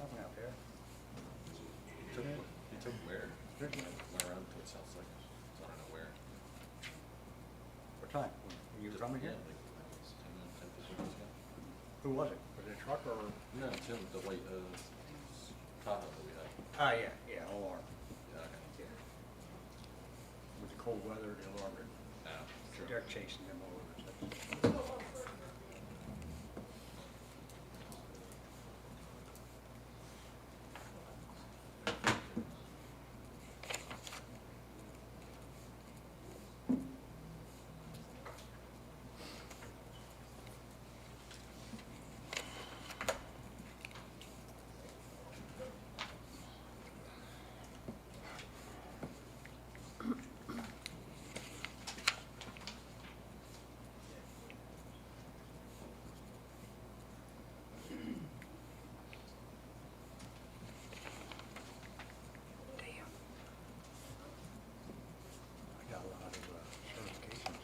nothing out there. He took where? Went around to its house, like, so I don't know where. What time? When you were coming here? Yeah, like 10, 15 minutes ago. Who was it? Was it a truck or? No, Tim, the white, Tahoe that we had. Ah, yeah, alarm. Yeah, okay. Yeah. With the cold weather, the alarm, Yeah, sure. they're chasing them all over. I got a lot of certifications.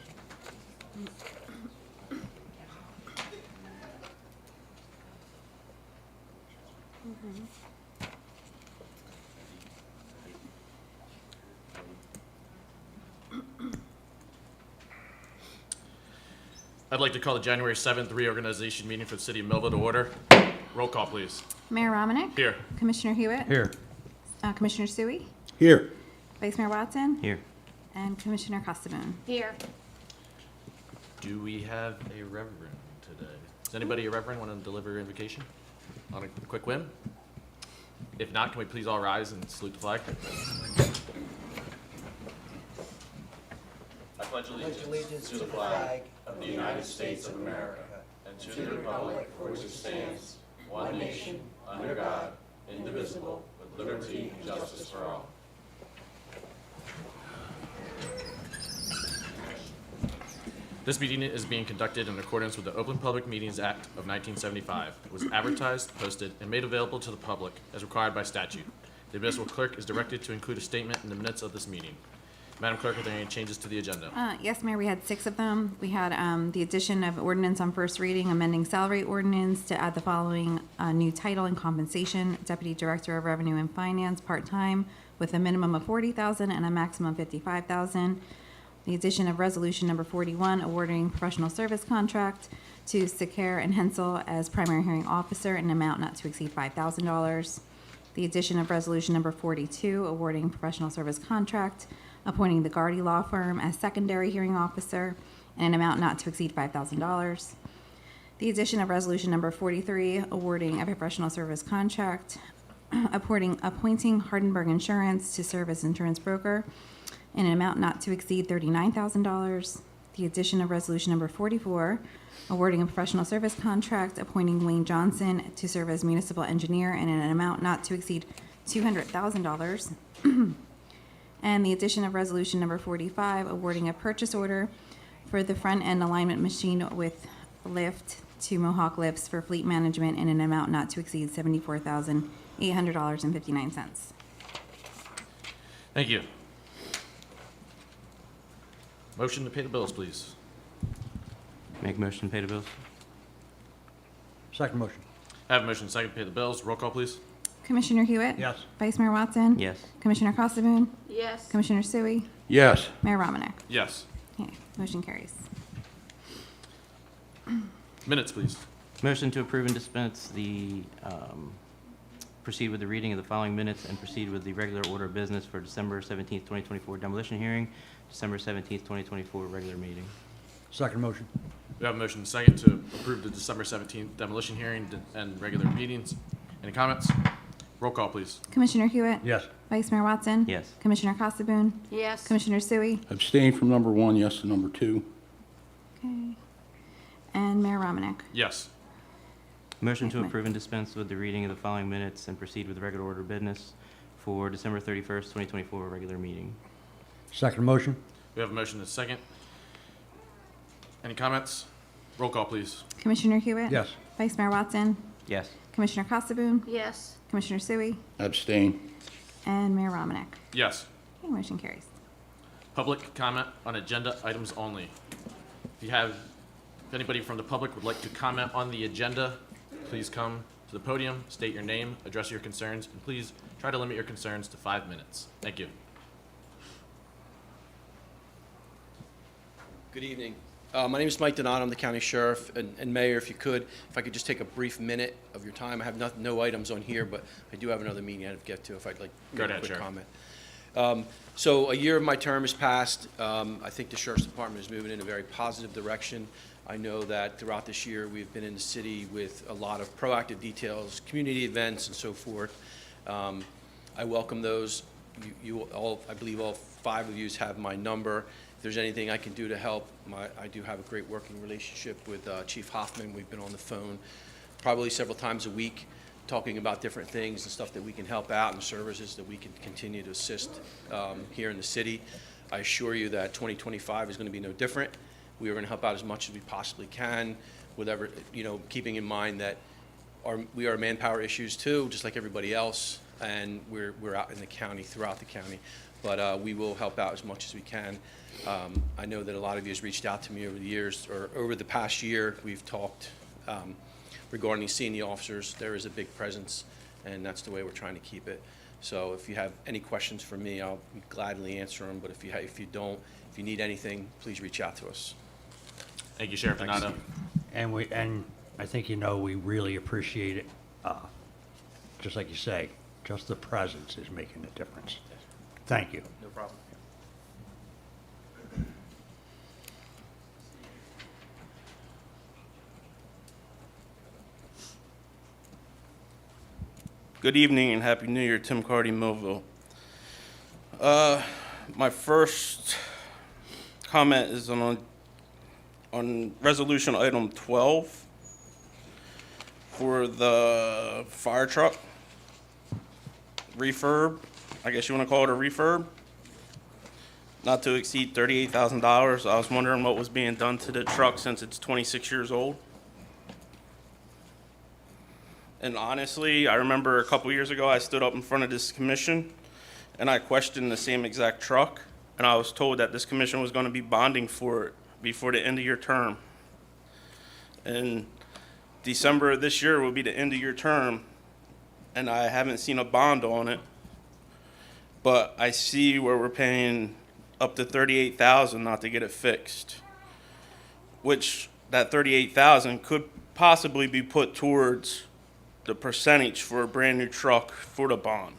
I'd like to call the January 7th reorganization meeting for the city of Millville to order. Roll call, please. Mayor Romanek? Here. Commissioner Hewitt? Here. Commissioner Sui? Here. Vice Mayor Watson? Here. And Commissioner Costaboon. Here. Do we have a reverend today? Does anybody a reverend want to deliver invocation on a quick whim? If not, can we please all rise and salute the flag? I pledge allegiance to the flag of the United States of America and to the republic for which it stands, one nation, under God, indivisible, with liberty and justice for all. This meeting is being conducted in accordance with the Open Public Meetings Act of 1975. It was advertised, posted, and made available to the public as required by statute. The municipal clerk is directed to include a statement in the minutes of this meeting. Madam Clerk, are there any changes to the agenda? Yes, Mayor, we had 6 of them. We had the addition of ordinance on first reading, amending salary ordinance to add the following new title and compensation: Deputy Director of Revenue and Finance, part-time, with a minimum of $40,000 and a maximum of $55,000. The addition of resolution number 41, awarding professional service contract to Secare and Hensel as primary hearing officer in an amount not to exceed $5,000. The addition of resolution number 42, awarding professional service contract, appointing the Gardy Law Firm as secondary hearing officer in an amount not to exceed $5,000. The addition of resolution number 43, awarding a professional service contract, appointing Hardenberg Insurance to serve as insurance broker in an amount not to exceed $39,000. The addition of resolution number 44, awarding a professional service contract, appointing Wayne Johnson to serve as municipal engineer in an amount not to exceed $200,000. And the addition of resolution number 45, awarding a purchase order for the front end alignment machine with lift to Mohawk Lifts for fleet management in an amount not to exceed $74,800.59. Thank you. Motion to pay the bills, please. Make motion to pay the bills? Second motion. I have a motion second to pay the bills. Roll call, please. Commissioner Hewitt? Yes. Vice Mayor Watson? Yes. Commissioner Costaboon? Yes. Commissioner Sui? Yes. Mayor Romanek? Yes. Okay, motion carries. Minutes, please. Motion to approve and dispense the, proceed with the reading of the following minutes and proceed with the regular order of business for December 17th, 2024 demolition hearing, December 17th, 2024 regular meeting. Second motion. We have a motion second to approve the December 17th demolition hearing and regular meetings. Any comments? Roll call, please. Commissioner Hewitt? Yes. Vice Mayor Watson? Yes. Commissioner Costaboon? Yes. Commissioner Sui? Abstain from number 1, yes to number 2. Okay. And Mayor Romanek? Yes. Motion to approve and dispense with the reading of the following minutes and proceed with the regular order of business for December 31st, 2024 regular meeting. Second motion. We have a motion and a second. Any comments? Roll call, please. Commissioner Hewitt? Yes. Vice Mayor Watson? Yes. Commissioner Costaboon? Yes. Commissioner Sui? Abstain. And Mayor Romanek? Yes. Okay, motion carries. Public comment on agenda items only. If anybody from the public would like to comment on the agenda, please come to the podium, state your name, address your concerns, and please try to limit your concerns to 5 minutes. Thank you. Good evening. My name is Mike Donato. I'm the county sheriff. And Mayor, if I could just take a brief minute of your time. I have no items on here, but I do have another meeting I have to get to if I'd like to Go make a ahead, quick Sheriff. comment. So a year of my term has passed. I think the Sheriff's Department is moving in a very positive direction. I know that throughout this year, we've been in the city with a lot of proactive details, community events, and so forth. I welcome those. You all, I believe all 5 of you have my number. If there's anything I can do to help, I do have a great working relationship with Chief Hoffman. We've been on the phone probably several times a week, talking about different things and stuff that we can help out and services that we can continue to assist here in the city. I assure you that 2025 is going to be no different. We are going to help out as much as we possibly can, whatever, keeping in mind that we are manpower issues too, just like everybody else, and we're out in the county, throughout the county. But we will help out as much as we can. I know that a lot of you has reached out to me over the years, or over the past year. We've talked regarding seeing the officers. There is a big presence, and that's the way we're trying to keep it. So if you have any questions for me, I'll gladly answer them. But if you need anything, please reach out to us. Thank you, Sheriff Donato. And I think we really appreciate it. Just like you say, just the presence is making a difference. Thank you. No problem. Good evening and Happy New Year, Tim Cardy, Millville. My first comment is on resolution item 12 for the fire truck refurb. I guess you want to call it a refurb. Not to exceed $38,000. I was wondering what was being done to the truck since it's 26 years old. And honestly, I remember a couple years ago, I stood up in front of this commission and I questioned the same exact truck. And I was told that this commission was going to be bonding for it before the end of your term. And December of this year will be the end of your term. And I haven't seen a bond on it. But I see where we're paying up to $38,000 not to get it fixed. Which that $38,000 could possibly be put towards the percentage for a brand new truck for the bond.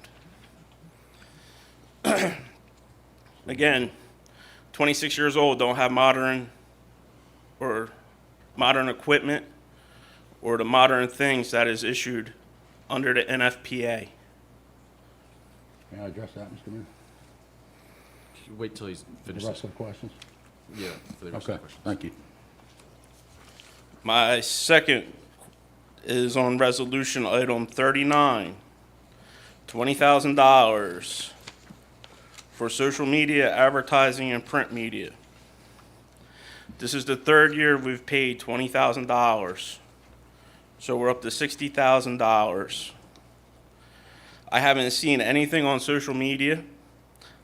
Again, 26 years old, don't have modern equipment or the modern things that is issued under the NFPA. May I address that, Mr. Mayor? Wait till he's The finished. rest of the questions? Yeah, for the rest of Okay, the questions. thank you. My second is on resolution item 39, $20,000 for social media, advertising, and print media. This is the 3rd year we've paid $20,000, so we're up to $60,000. I haven't seen anything on social media.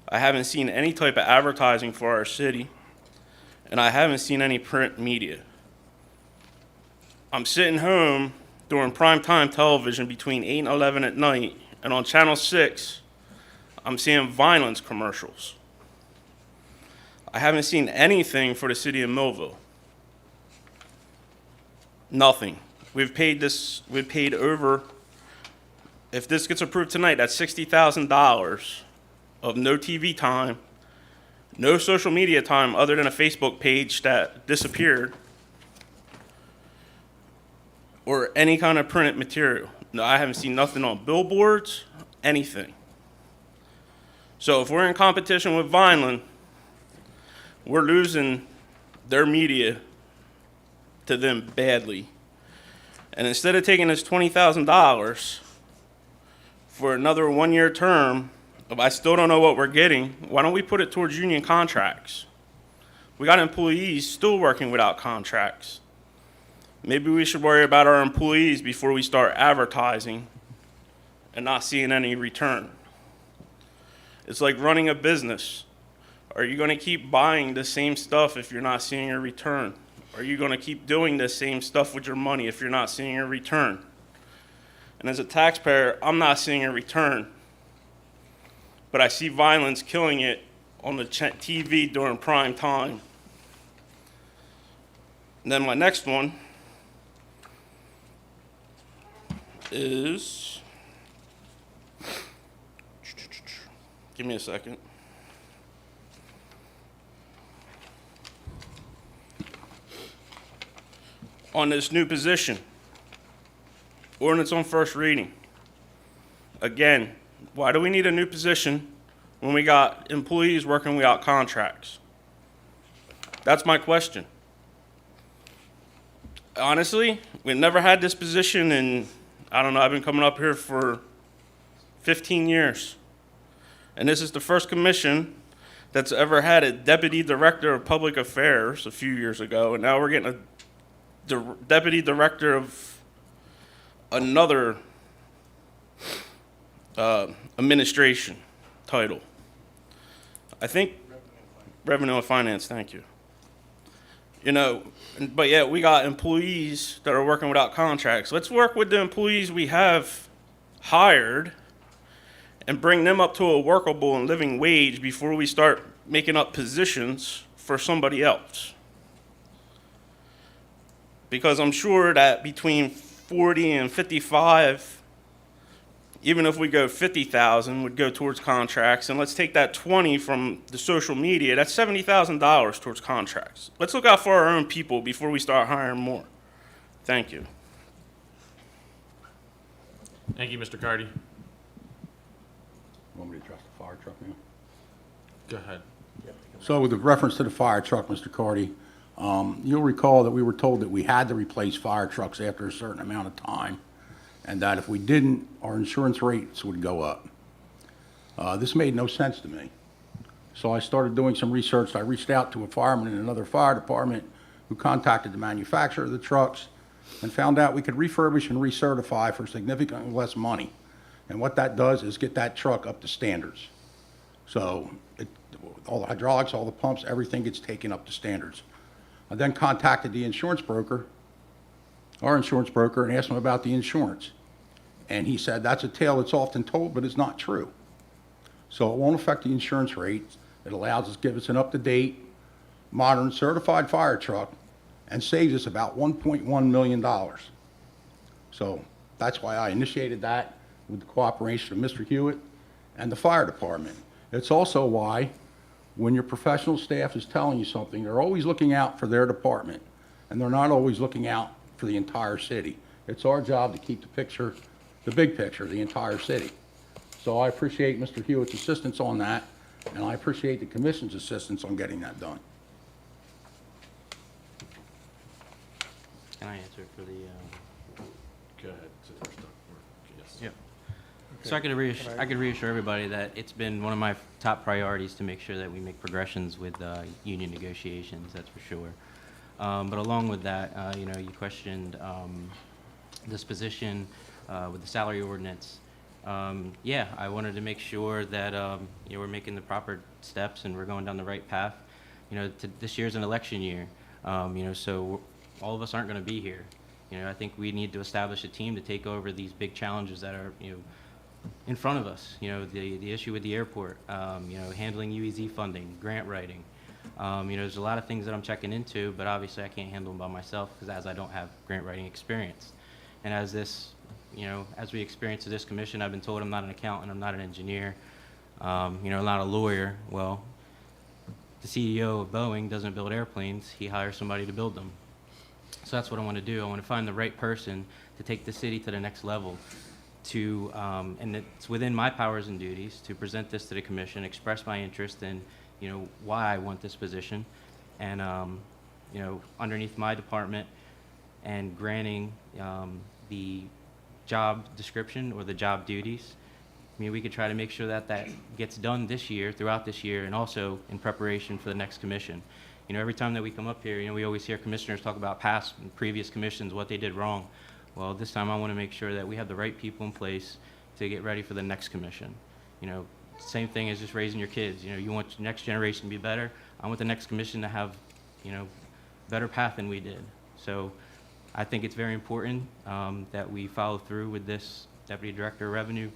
I haven't seen any type of advertising for our city, and I haven't seen any print media. I'm sitting home during primetime television between 8 and 11 at night, and on Channel 6, I'm seeing violence commercials. I haven't seen anything for the city of Millville. Nothing. We've paid over, if this gets approved tonight, that's $60,000 of no TV time, no social media time other than a Facebook page that disappeared, or any kind of printed material. No, I haven't seen nothing on billboards, anything. So if we're in competition with Vineland, we're losing their media to them badly. And instead of taking this $20,000 for another 1-year term, if I still don't know what we're getting, why don't we put it towards union contracts? We got employees still working without contracts. Maybe we should worry about our employees before we start advertising and not seeing any return. It's like running a business. Are you going to keep buying the same stuff if you're not seeing a return? Are you going to keep doing the same stuff with your money if you're not seeing a return? And as a taxpayer, I'm not seeing a return. But I see Violence killing it on the TV during prime time. And then my next one is, give me a second. On this new position, ordinance on first reading. Again, why do we need a new position when we got employees working without contracts? That's my question. Honestly, we've never had this position in, I don't know, I've been coming up here for 15 years. And this is the first commission that's ever had a deputy director of public affairs a few years ago, and now we're getting a deputy director of another administration title. I think revenue and finance, thank you. You know, but yet we got employees that are working without contracts. Let's work with the employees we have hired and bring them up to a workable and living wage before we start making up positions for somebody else. Because I'm sure that between 40 and 55, even if we go 50,000, would go towards contracts. And let's take that 20 from the social media. That's $70,000 towards contracts. Let's look out for our own people before we start hiring more. Thank you. Thank you, Mr. Cardy. Want me to address the fire truck now? Go ahead. So with the reference to the fire truck, Mr. Cardy, you'll recall that we were told that we had to replace fire trucks after a certain amount of time, and that if we didn't, our insurance rates would go up. This made no sense to me. So I started doing some research. I reached out to a fireman in another fire department who contacted the manufacturer of the trucks and found out we could refurbish and recertify for significantly less money. And what that does is get that truck up to standards. So all the hydraulics, all the pumps, everything gets taken up to standards. I then contacted the insurance broker, our insurance broker, and asked him about the insurance. And he said, that's a tale that's often told, but it's not true. So it won't affect the insurance rates. It allows us, give us an up-to-date, modern, certified fire truck and saves us about $1.1 million. So that's why I initiated that with the cooperation of Mr. Hewitt and the fire department. It's also why when your professional staff is telling you something, they're always looking out for their department, and they're not always looking out for the entire city. It's our job to keep the picture, the big picture, the entire city. So I appreciate Mr. Hewitt's assistance on that, and I appreciate the commission's assistance on getting that done. Can I answer for the, Go ahead. Since we're stuck. Yes. yeah. So I could reassure everybody that it's been one of my top priorities to make sure that we make progressions with union negotiations, that's for sure. But along with that, you know, you questioned this position with the salary ordinance. Yeah, I wanted to make sure that you know, we're making the proper steps and we're going down the right path. You know, this year's an election year, you know, so all of us aren't going to be here. You know, I think we need to establish a team to take over these big challenges that are, you know, in front of us. You know, the issue with the airport, you know, handling UEZ funding, grant writing. You know, there's a lot of things that I'm checking into, but obviously I can't handle them by myself because as I don't have grant writing experience. And as this, you know, as we experience this commission, I've been told I'm not an accountant, I'm not an engineer, you know, I'm not a lawyer. Well, the CEO of Boeing doesn't build airplanes, he hires somebody to build them. So that's what I want to do. I want to find the right person to take the city to the next level, to, and it's within my powers and duties to present this to the commission, express my interest in, you know, why I want this position, and, you know, underneath my department, and granting the job description or the job duties. I mean, we could try to make sure that that gets done this year, throughout this year, and also in preparation for the next commission. You know, every time that we come up here, you know, we always hear commissioners talk about past and previous commissions, what they did wrong. Well, this time I want to make sure that we have the right people in place to get ready for the next commission. You know, same thing as just raising your kids. You know, you want your next generation to be better. I want the next commission to have, you know, better path than we did. So I think it's very important that we follow through with this Deputy Director of Revenue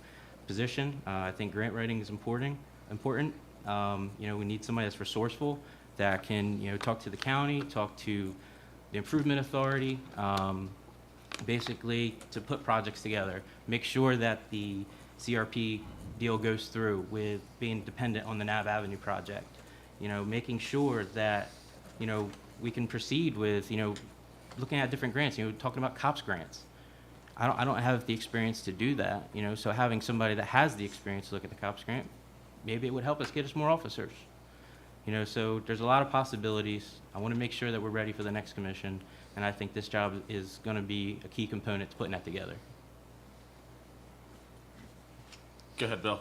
position. I think grant writing is important. We need somebody that's resourceful, that can, talk to the county, talk to the Improvement Authority, basically to put projects together. Make sure that the CRP deal goes through with being dependent on the Nav Avenue project. Making sure that, we can proceed with, looking at different grants, talking about COPS grants. I don't have the experience to do that, so having somebody that has the experience to look at the COPS grant, maybe it would help us get us more officers. So there's a lot of possibilities. I want to make sure that we're ready for the next commission, and I think this job is going to be a key component to putting that together. Go ahead, Bill.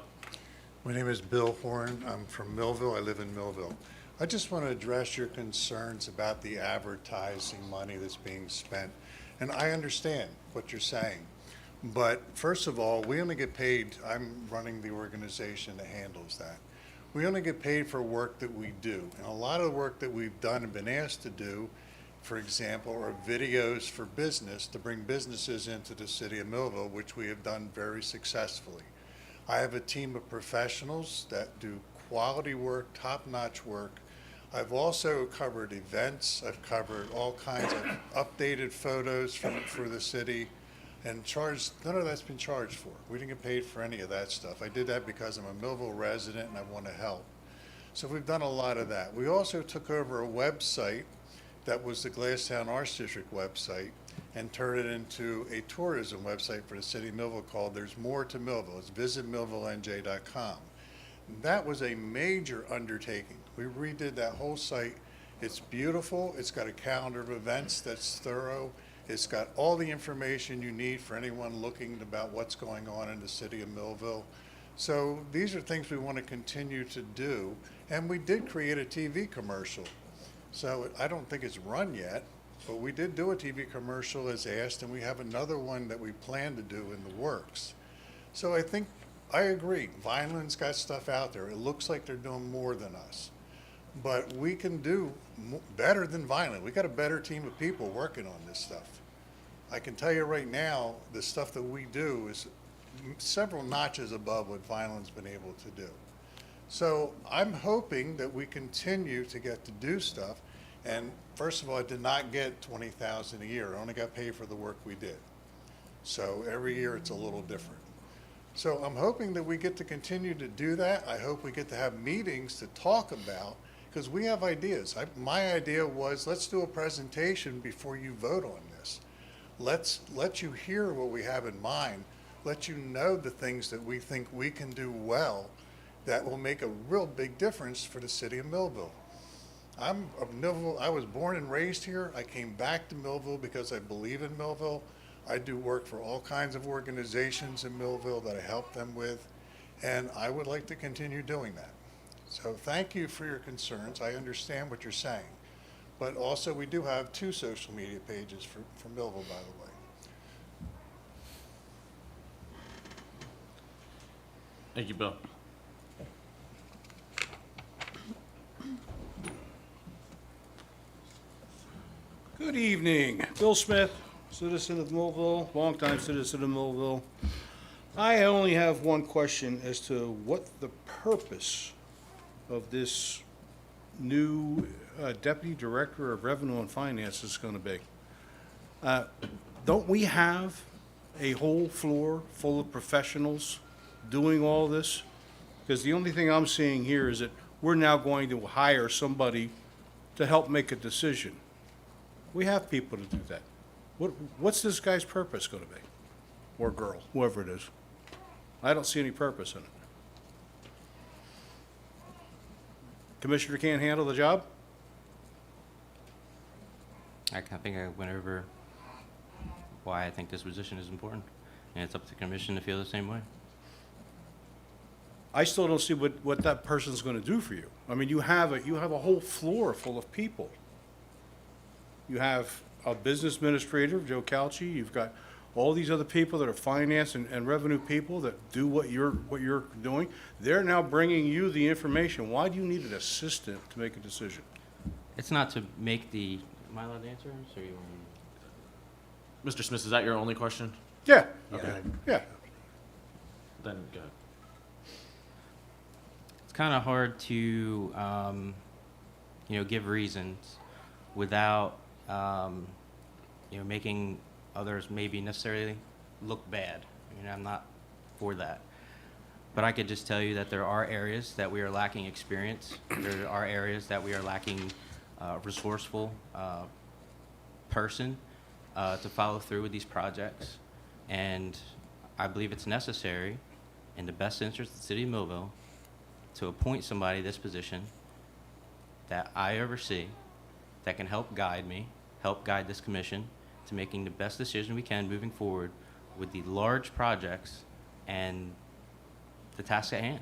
My name is Bill Horn. I'm from Millville. I live in Millville. I just want to address your concerns about the advertising money that's being spent. And I understand what you're saying. But first of all, we only get paid, I'm running the organization that handles that. We only get paid for work that we do. And a lot of the work that we've done and been asked to do, for example, are videos for business to bring businesses into the city of Millville, which we have done very successfully. I have a team of professionals that do quality work, top-notch work. I've also covered events. I've covered all kinds of updated photos for the city, and none of that's been charged for. We didn't get paid for any of that stuff. I did that because I'm a Millville resident and I want to help. So we've done a lot of that. We also took over a website that was the Glasstown Arts District website and turned it into a tourism website for the city of Millville called There's More to Millville. It's visitmillvillenj.com. That was a major undertaking. We redid that whole site. It's beautiful. It's got a calendar of events that's thorough. It's got all the information you need for anyone looking about what's going on in the city of Millville. So these are things we want to continue to do. And we did create a TV commercial. So I don't think it's run yet, but we did do a TV commercial as asked, and we have another one that we plan to do in the works. So I agree. Vineland's got stuff out there. It looks like they're doing more than us. But we can do better than Vineland. We got a better team of people working on this stuff. I can tell you right now, the stuff that we do is several notches above what Vineland's been able to do. So I'm hoping that we continue to get to do stuff. And first of all, I did not get $20,000 a year. I only got paid for the work we did. So every year it's a little different. So I'm hoping that we get to continue to do that. I hope we get to have meetings to talk about, because we have ideas. My idea was, let's do a presentation before you vote on this. Let's let you hear what we have in mind. Let you know the things that we think we can do well that will make a real big difference for the city of Millville. I'm of Millville. I was born and raised here. I came back to Millville because I believe in Millville. I do work for all kinds of organizations in Millville that I help them with, and I would like to continue doing that. So thank you for your concerns. I understand what you're saying. But also, we do have 2 social media pages for Millville, by the way. Thank you, Bill. Good evening. Bill Smith, citizen of Millville, longtime citizen of Millville. I only have one question as to what the purpose of this new Deputy Director of Revenue and Finance is going to be. Don't we have a whole floor full of professionals doing all this? Because the only thing I'm seeing here is that we're now going to hire somebody to help make a decision. We have people to do that. What's this guy's purpose going to be? Or girl, whoever it is. I don't see any purpose in it. Commissioner can't handle the job? I think I went over why I think this position is important, and it's up to the commission to feel the same way. I still don't see what that person's going to do for you. I mean, you have a whole floor full of people. You have a business administrator, Joe Calci. You've got all these other people that are finance and revenue people that do what you're doing. They're now bringing you the information. Why do you need an assistant to make a decision? It's not to make the, am I allowed to answer this, or you want me? Mr. Smith, is that your only question? Yeah. Okay. Yeah. then go ahead. It's kind of hard to, give reasons without, making others maybe necessarily look bad. I'm not for that. But I could just tell you that there are areas that we are lacking experience. There are areas that we are lacking resourceful person to follow through with these projects. And I believe it's necessary in the best interest of the city of Millville to appoint somebody this position that I oversee that can help guide me, help guide this commission to making the best decision we can moving forward with the large projects and the task at hand.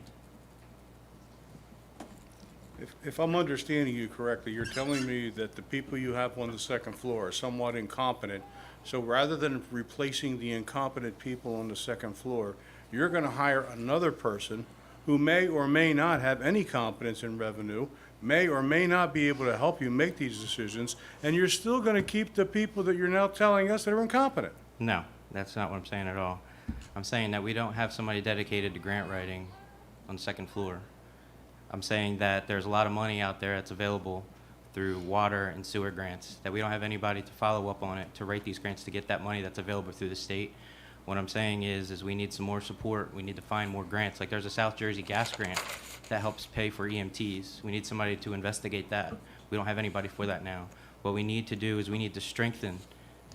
If I'm understanding you correctly, you're telling me that the people you have on the second floor are somewhat incompetent. So rather than replacing the incompetent people on the second floor, you're going to hire another person who may or may not have any competence in revenue, may or may not be able to help you make these decisions, and you're still going to keep the people that you're now telling us that are incompetent. No, that's not what I'm saying at all. I'm saying that we don't have somebody dedicated to grant writing on the second floor. I'm saying that there's a lot of money out there that's available through water and sewer grants, that we don't have anybody to follow up on it, to write these grants, to get that money that's available through the state. What I'm saying is we need some more support. We need to find more grants. Like there's a South Jersey gas grant that helps pay for EMTs. We need somebody to investigate that. We don't have anybody for that now. What we need to do is we need to strengthen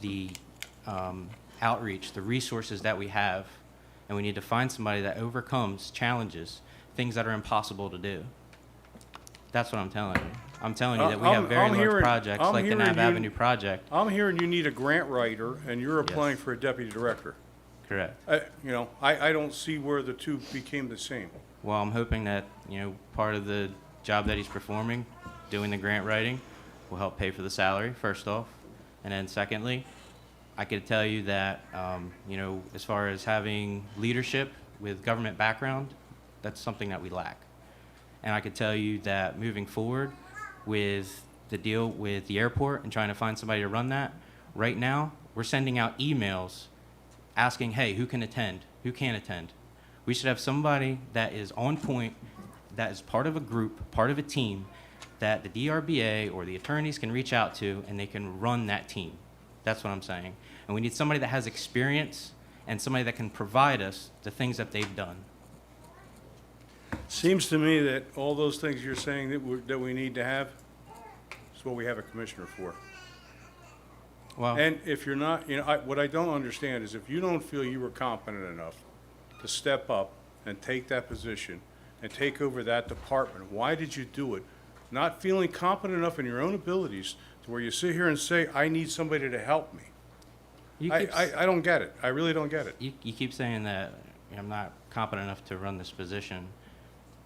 the outreach, the resources that we have, and we need to find somebody that overcomes challenges, things that are impossible to do. That's what I'm telling you. I'm telling you that we have very large projects like the Nav Avenue project. I'm hearing you need a grant writer, and you're applying for a deputy director. Correct. I don't see where the two became the same. Well, I'm hoping that, part of the job that he's performing, doing the grant writing, will help pay for the salary, first off. And then secondly, I could tell you that, as far as having leadership with government background, that's something that we lack. And I could tell you that moving forward with the deal with the airport and trying to find somebody to run that, right now, we're sending out emails asking, hey, who can attend? Who can't attend? We should have somebody that is on point, that is part of a group, part of a team, that the DRBA or the attorneys can reach out to, and they can run that team. That's what I'm saying. And we need somebody that has experience and somebody that can provide us the things that they've done. Seems to me that all those things you're saying that we need to have is what we have a commissioner for. Well, And if you're not, what I don't understand is if you don't feel you were competent enough to step up and take that position and take over that department, why did you do it? Not feeling competent enough in your own abilities to where you sit here and say, I need somebody to help me. I don't get it. I really don't get it. you keep saying that I'm not competent enough to run this position.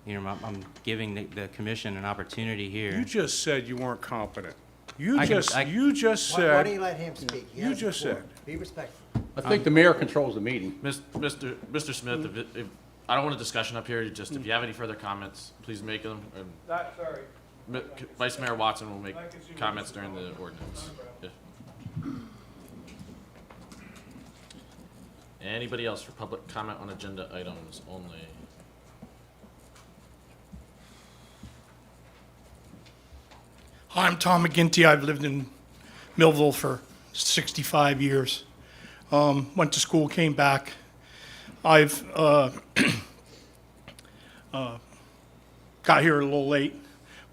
I'm giving the commission an opportunity here. You just said you weren't competent. You I can- just I- said. Why don't you let him speak? He You has the just floor. said. Be respectful. I think the mayor controls the meeting. Mr. Smith, if I don't want a discussion up here, if you have any further comments, please make them. Sorry. Vice Mayor Watson will make comments during the ordinance. Yeah. Anybody else for public comment on agenda items only? Hi, I'm Tom McGinty. I've lived in Millville for 65 years. Went to school, came back. I've got here a little late,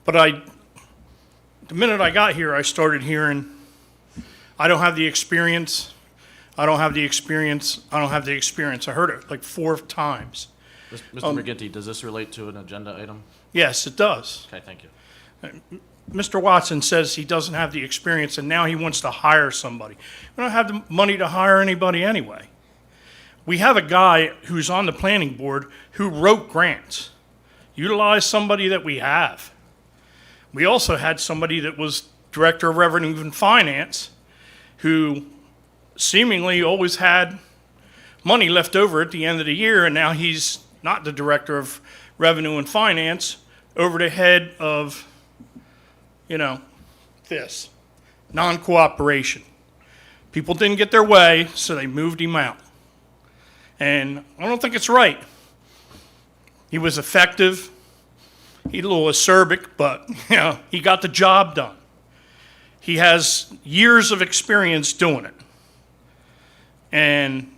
but the minute I got here, I started hearing, I don't have the experience. I don't have the experience. I don't have the experience. I heard it like 4 times. Mr. McGinty, does this relate to an agenda item? Yes, it does. Okay, thank you. Mr. Watson says he doesn't have the experience and now he wants to hire somebody. We don't have the money to hire anybody anyway. We have a guy who's on the planning board who wrote grants. Utilize somebody that we have. We also had somebody that was Director of Revenue and Finance who seemingly always had money left over at the end of the year, and now he's not the Director of Revenue and Finance, over the head of this, non-cooperation. People didn't get their way, so they moved him out. And I don't think it's right. He was effective. He's a little acerbic, but he got the job done. He has years of experience doing it. And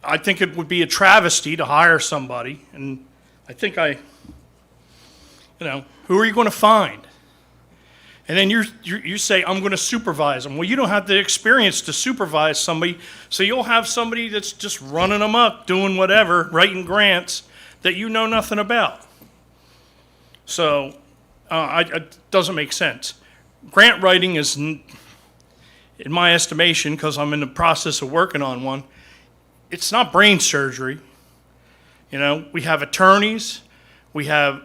I think it would be a travesty to hire somebody, and I think who are you going to find? And then you say, I'm going to supervise them. Well, you don't have the experience to supervise somebody, so you'll have somebody that's just running them up, doing whatever, writing grants that you know nothing about. So it doesn't make sense. Grant writing is, in my estimation, because I'm in the process of working on one, it's not brain surgery. We have attorneys, we have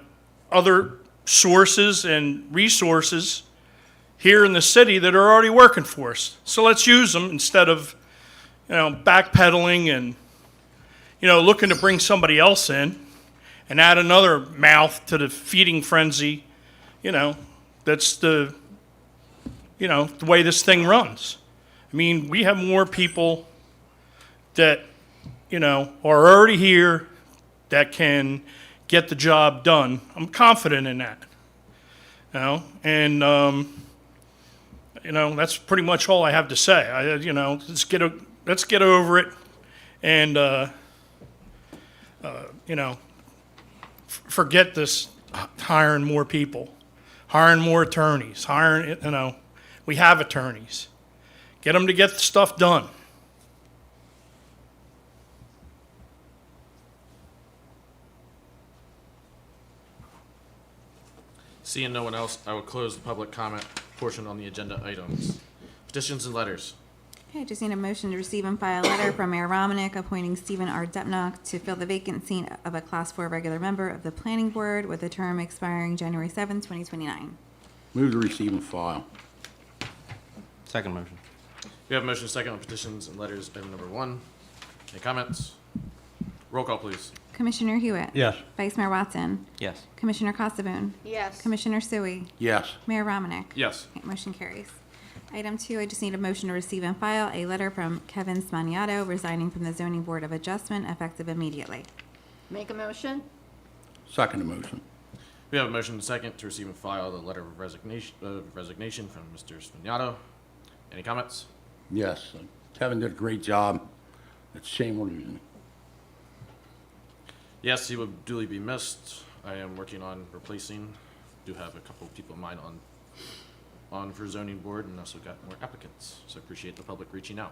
other sources and resources here in the city that are already working for us. So let's use them instead of, backpedaling and, looking to bring somebody else in and add another mouth to the feeding frenzy. That's the way this thing runs. I mean, we have more people that, are already here that can get the job done. I'm confident in that. And that's pretty much all I have to say. Let's get over it, and forget this hiring more people, hiring more attorneys, we have attorneys. Get them to get the stuff done. Seeing no one else, I will close the public comment portion on the agenda items. Petitions and letters. Okay, I just need a motion to receive and file a letter from Mayor Romanek appointing Stephen R. Depnock to fill the vacant seat of a Class 4 regular member of the Planning Board with a term expiring January 7, 2029. Move to receive and file. Second motion. We have a motion second on petitions and letters, item number 1. Any comments? Roll call, please. Commissioner Hewitt? Yes. Vice Mayor Watson? Yes. Commissioner Casabun? Yes. Commissioner Sui? Yes. Mayor Romanek? Yes. Okay, motion carries. Item 2, I just need a motion to receive and file a letter from Kevin Smaniato resigning from the Zoning Board of Adjustment effective immediately. Make a motion? Second motion. We have a motion second to receive and file the letter of resignation from Mr. Spagnato. Any comments? Yes. Kevin did a great job. It's a shame we're losing him. Yes, he would duly be missed. I am working on replacing. Do have a couple of people in mind on for zoning board, and also got more applicants. So appreciate the public reaching out.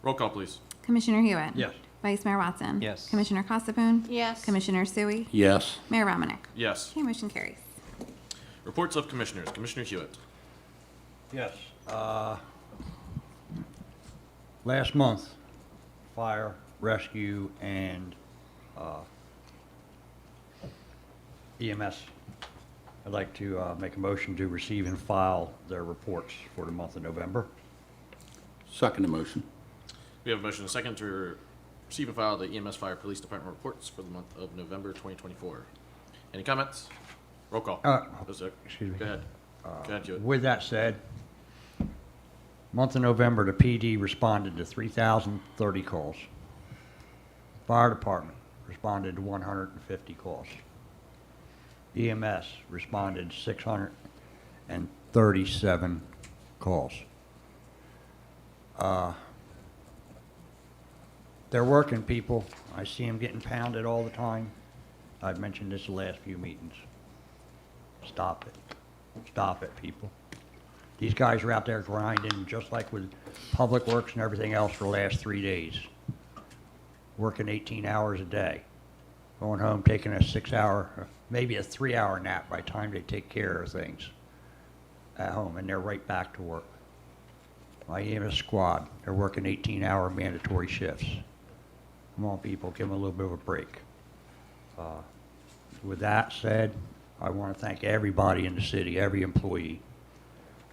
Roll call, please. Commissioner Hewitt? Yes. Vice Mayor Watson? Yes. Commissioner Casabun? Yes. Commissioner Sui? Yes. Mayor Romanek? Yes. Okay, motion carries. Reports of commissioners. Commissioner Hewitt. Yes. Last month, fire, rescue, and EMS. I'd like to make a motion to receive and file their reports for the month of November. Second motion. We have a motion second to receive and file the EMS Fire Police Department reports for the month of November 2024. Any comments? Roll call. Excuse me. Go ahead. Go ahead, Hewitt. With that said, month of November, the PD responded to 3,030 calls. Fire department responded to 150 calls. EMS responded 637 calls. They're working, people. I see them getting pounded all the time. I've mentioned this the last few meetings. Stop it. Stop it, people. These guys are out there grinding, just like with Public Works and everything else, for the last 3 days. Working 18 hours a day. Going home, taking a 6-hour, maybe a 3-hour nap by the time they take care of things at home, and they're right back to work. My EMS squad, they're working 18-hour mandatory shifts. Come on, people, give them a little bit of a break. With that said, I want to thank everybody in the city, every employee,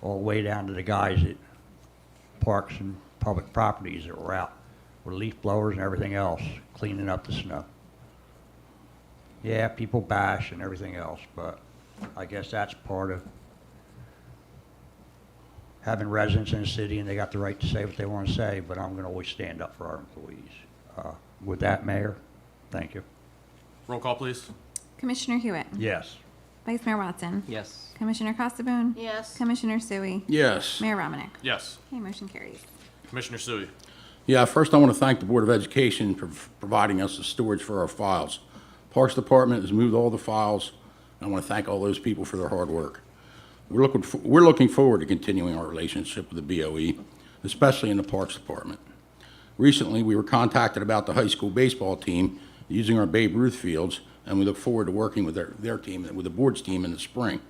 all the way down to the guys at parks and public properties that were out with leaf blowers and everything else, cleaning up the snow. Yeah, people bash and everything else, but I guess that's part of having residents in the city, and they got the right to say what they want to say, but I'm going to always stand up for our employees. With that, Mayor, thank you. Roll call, please. Commissioner Hewitt? Yes. Vice Mayor Watson? Yes. Commissioner Casabun? Yes. Commissioner Sui? Yes. Mayor Romanek? Yes. Okay, motion carries. Commissioner Sui. Yeah, first I want to thank the Board of Education for providing us the storage for our files. Parks Department has moved all the files, and I want to thank all those people for their hard work. We're looking forward to continuing our relationship with the BOE, especially in the Parks Department. Recently, we were contacted about the high school baseball team using our Babe Ruth fields, and we look forward to working with their team, with the board's team in the spring.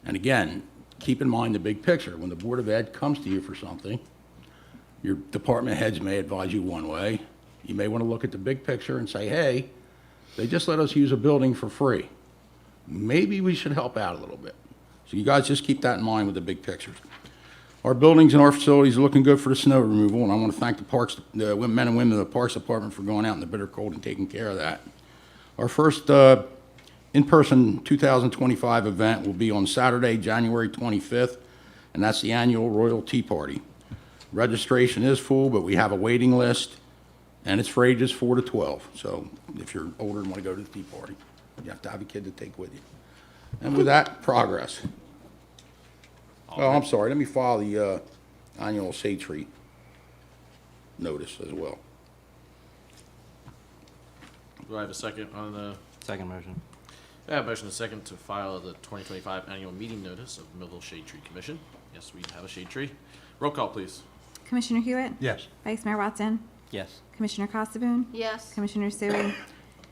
And again, keep in mind the big picture. When the Board of Ed comes to you for something, your department heads may advise you one way. You may want to look at the big picture and say, hey, they just let us use a building for free. Maybe we should help out a little bit. So you guys just keep that in mind with the big pictures. Our buildings and our facilities are looking good for the snow removal, and I want to thank the men and women of the Parks Department for going out in the bitter cold and taking care of that. Our first in-person 2025 event will be on Saturday, January 25th, and that's the annual Royal Tea Party. Registration is full, but we have a waiting list, and it's for ages 4 to 12. So if you're older and want to go to the tea party, you have to have a kid to take with you. And with that, progress. Oh, I'm sorry, let me file the annual shade tree notice as well. Do I have a second on the, Second motion. I have a motion and a second to file the 2025 annual meeting notice of Millville Shade Tree Commission. Yes, we have a shade tree. Roll call, please. Commissioner Hewitt? Yes. Vice Mayor Watson? Yes. Commissioner Casabun? Yes. Commissioner Sui?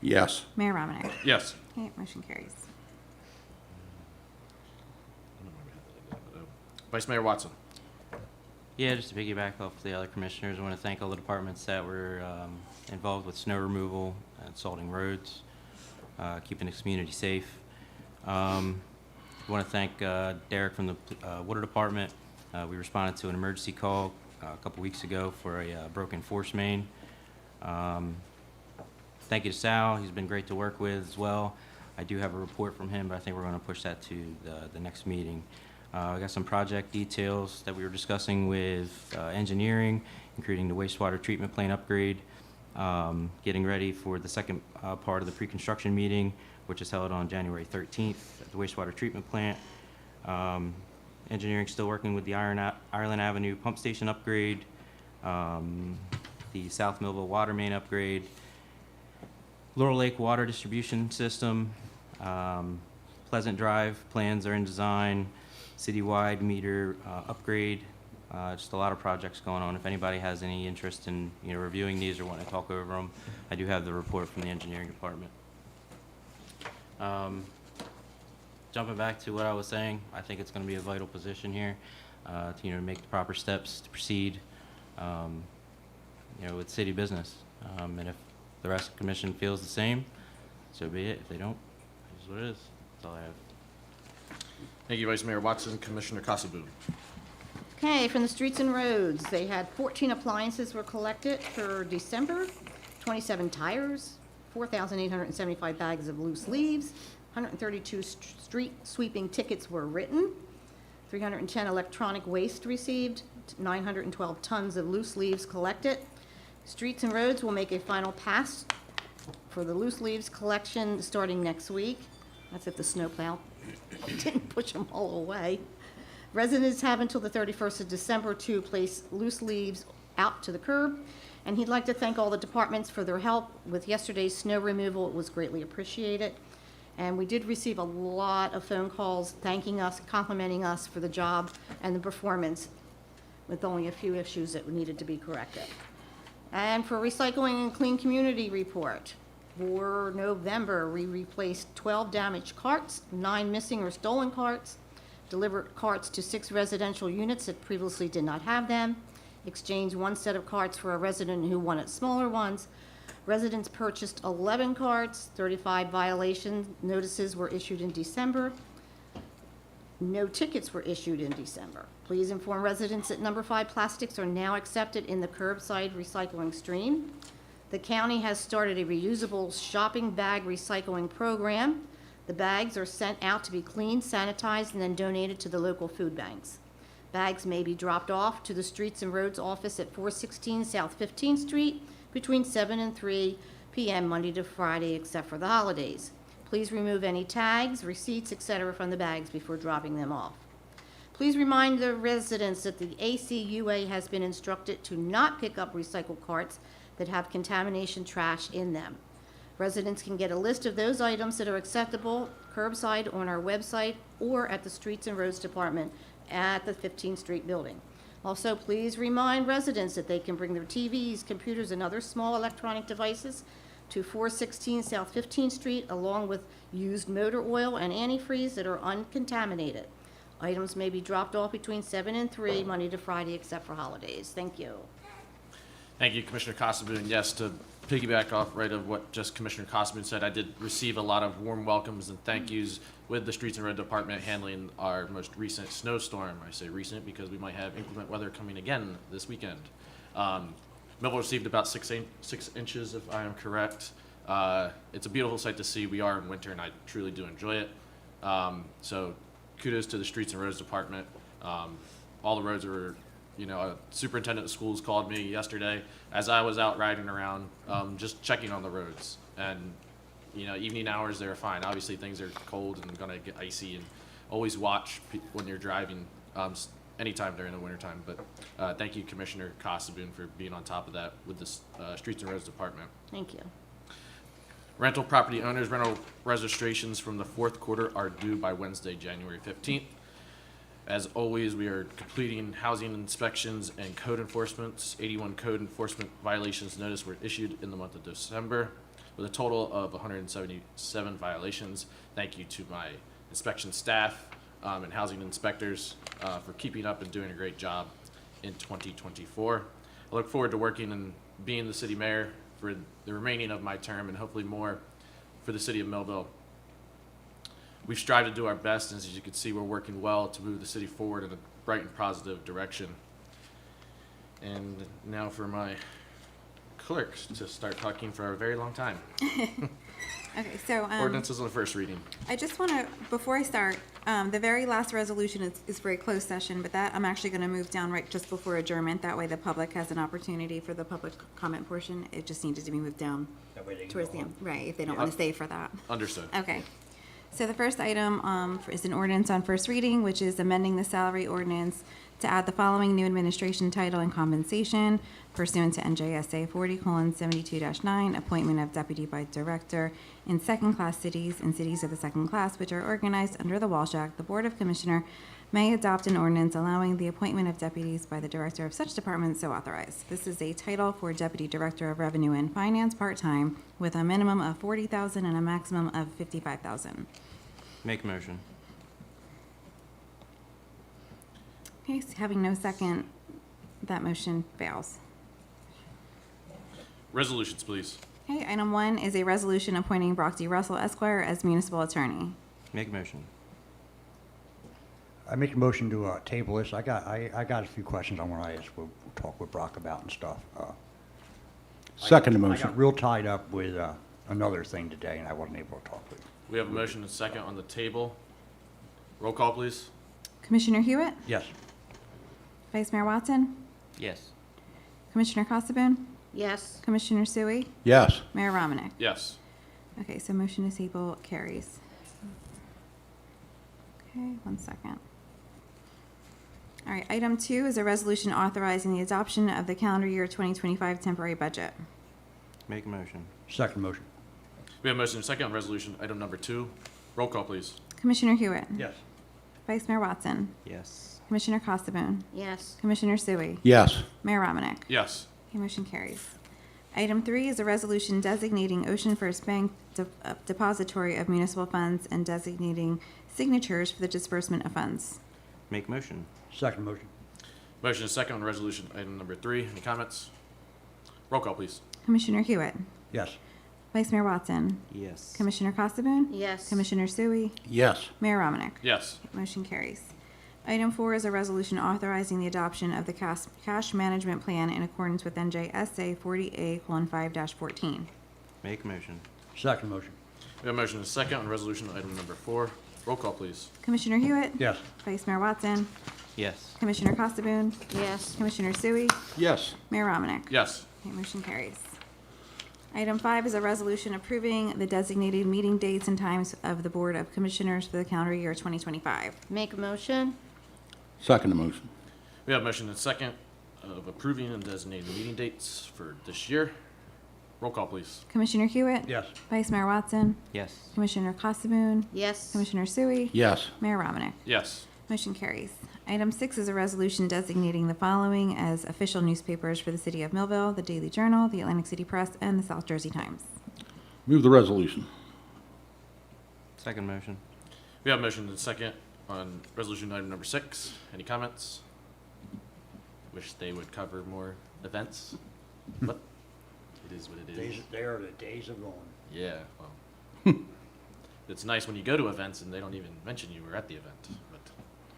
Yes. Mayor Romanek? Yes. Okay, motion carries. Vice Mayor Watson. Yeah, just to piggyback off the other commissioners, I want to thank all the departments that were involved with snow removal and salting roads, keeping the community safe. I want to thank Derek from the Water Department. We responded to an emergency call a couple weeks ago for a broken force main. Thank you to Sal. He's been great to work with as well. I do have a report from him, but I think we're going to push that to the next meeting. I got some project details that we were discussing with engineering, including the wastewater treatment plant upgrade, getting ready for the second part of the pre-construction meeting, which is held on January 13th at the wastewater treatment plant. Engineering still working with the Ireland Avenue pump station upgrade, the South Millville water main upgrade, Laurel Lake water distribution system, Pleasant Drive plans are in design, citywide meter upgrade, just a lot of projects going on. If anybody has any interest in reviewing these or want to talk over them, I do have the report from the engineering department. Jumping back to what I was saying, I think it's going to be a vital position here to make the proper steps to proceed with city business. And if the rest of the commission feels the same, so be it. If they don't, it is what it is. That's all I have. Thank you, Vice Mayor Watson. Commissioner Casabun. Okay, from the streets and roads, they had 14 appliances were collected for December, 27 tires, 4,875 bags of loose leaves, 132 street sweeping tickets were written, 310 electronic waste received, 912 tons of loose leaves collected. Streets and roads will make a final pass for the loose leaves collection starting next week. That's if the snowplow didn't push them all away. Residents have until the 31st of December to place loose leaves out to the curb. And he'd like to thank all the departments for their help with yesterday's snow removal. It was greatly appreciated. And we did receive a lot of phone calls thanking us, complimenting us for the job and the performance, with only a few issues that needed to be corrected. And for recycling and clean community report, for November, we replaced 12 damaged carts, 9 missing or stolen carts, delivered carts to 6 residential units that previously did not have them, exchanged 1 set of carts for a resident who wanted smaller ones. Residents purchased 11 carts, 35 violation notices were issued in December. No tickets were issued in December. Please inform residents that number 5 plastics are now accepted in the curbside recycling stream. The county has started a reusable shopping bag recycling program. The bags are sent out to be cleaned, sanitized, and then donated to the local food banks. Bags may be dropped off to the Streets and Roads office at 416 South 15th Street between 7 and 3 p.m. Monday to Friday, except for the holidays. Please remove any tags, receipts, etc. from the bags before dropping them off. Please remind the residents that the ACUA has been instructed to not pick up recycled carts that have contamination trash in them. Residents can get a list of those items that are acceptable curbside on our website or at the Streets and Roads Department at the 15th Street building. Also, please remind residents that they can bring their TVs, computers, and other small electronic devices to 416 South 15th Street, along with used motor oil and antifreeze that are uncontaminated. Items may be dropped off between 7 and 3, Monday to Friday, except for holidays. Thank you. Thank you, Commissioner Costaboon. Yes, to piggyback off right of what just Commissioner Costaboon said, I did receive a lot of warm welcomes and thank yous with the Streets and Road Department handling our most recent snowstorm. I say recent because we might have inclement weather coming again this weekend. Millville received about 6 inches, if I am correct. It's a beautiful sight to see. We are in winter, and I truly do enjoy it. So kudos to the Streets and Roads Department. All the roads were, superintendent of schools called me yesterday as I was out riding around, just checking on the roads. And, evening hours, they were fine. Obviously, things are cold and going to get icy, and always watch when you're driving anytime during the wintertime. But thank you, Commissioner Costaboon, for being on top of that with the Streets and Roads Department. Thank you. Rental property owners' rental registrations from the fourth quarter are due by Wednesday, January 15th. As always, we are completing housing inspections and code enforcements. 81 code enforcement violations notice were issued in the month of December, with a total of 177 violations. Thank you to my inspection staff and housing inspectors for keeping up and doing a great job in 2024. I look forward to working and being the city mayor for the remaining of my term, and hopefully more for the city of Millville. We've strived to do our best, and as you can see, we're working well to move the city forward in a bright and positive direction. And now for my clerks to start talking for a very long time. Okay, so, Ordinances on the first reading. I just want to, before I start, the very last resolution is for a closed session, but that I'm actually going to move down right just before adjournment. That way the public has an opportunity for the public comment portion. It just needed to be moved down That way they can towards go the home. end, right, if they don't want to stay for that. Understood. Okay. So the first item is an ordinance on first reading, which is amending the salary ordinance to add the following new administration title and compensation pursuant to NJSA 40:72-9, appointment of deputy by director in second-class cities and cities of the second class, which are organized under the Walsh Act. The Board of Commissioner may adopt an ordinance allowing the appointment of deputies by the director of such department so authorized. This is a title for Deputy Director of Revenue and Finance, part-time, with a minimum of $40,000 and a maximum of $55,000. Make a motion. Okay, so having no second, that motion fails. Resolutions, please. Okay, item 1 is a resolution appointing Brock D. Russell Esquire as municipal attorney. Make a motion. I make a motion to table this. I got a few questions I want to ask. We'll talk with Brock about and stuff. Second I motion. got real tied up with another thing today, and I wasn't able to talk with you. We have a motion and a second on the table. Roll call, please. Commissioner Hewitt? Yes. Vice Mayor Watson? Yes. Commissioner Costaboon? Yes. Commissioner Sui? Yes. Mayor Romanek? Yes. Okay, so motion to table carries. Okay, 1 second. All right, item 2 is a resolution authorizing the adoption of the calendar year 2025 temporary budget. Make a motion. Second motion. We have a motion and a second on resolution item number 2. Roll call, please. Commissioner Hewitt? Yes. Vice Mayor Watson? Yes. Commissioner Costaboon? Yes. Commissioner Sui? Yes. Mayor Romanek? Yes. Okay, motion carries. Item 3 is a resolution designating Ocean First Bank depository of municipal funds and designating signatures for the disbursement of funds. Make a motion. Second motion. Motion and a second on resolution item number 3. Any comments? Roll call, please. Commissioner Hewitt? Yes. Vice Mayor Watson? Yes. Commissioner Costaboon? Yes. Commissioner Sui? Yes. Mayor Romanek? Yes. Motion carries. Item 4 is a resolution authorizing the adoption of the cash management plan in accordance with NJSA 40A:5-14. Make a motion. Second motion. We have a motion and a second on resolution item number 4. Roll call, please. Commissioner Hewitt? Yes. Vice Mayor Watson? Yes. Commissioner Costaboon? Yes. Commissioner Sui? Yes. Mayor Romanek? Yes. Okay, motion carries. Item 5 is a resolution approving the designated meeting dates and times of the Board of Commissioners for the calendar year 2025. Make a motion? Second motion. We have a motion and a second of approving and designating meeting dates for this year. Roll call, please. Commissioner Hewitt? Yes. Vice Mayor Watson? Yes. Commissioner Casabun? Yes. Commissioner Sui? Yes. Mayor Romanek? Yes. Motion carries. Item 6 is a resolution designating the following as official newspapers for the City of Millville: the Daily Journal, the Atlantic City Press, and the South Jersey Times. Move the resolution. Second motion. We have a motion and a second on resolution item number 6. Any comments? Wish they would cover more events, but it is what it is. They are the days of going. Yeah, well, it's nice when you go to events and they don't even mention you were at the event, but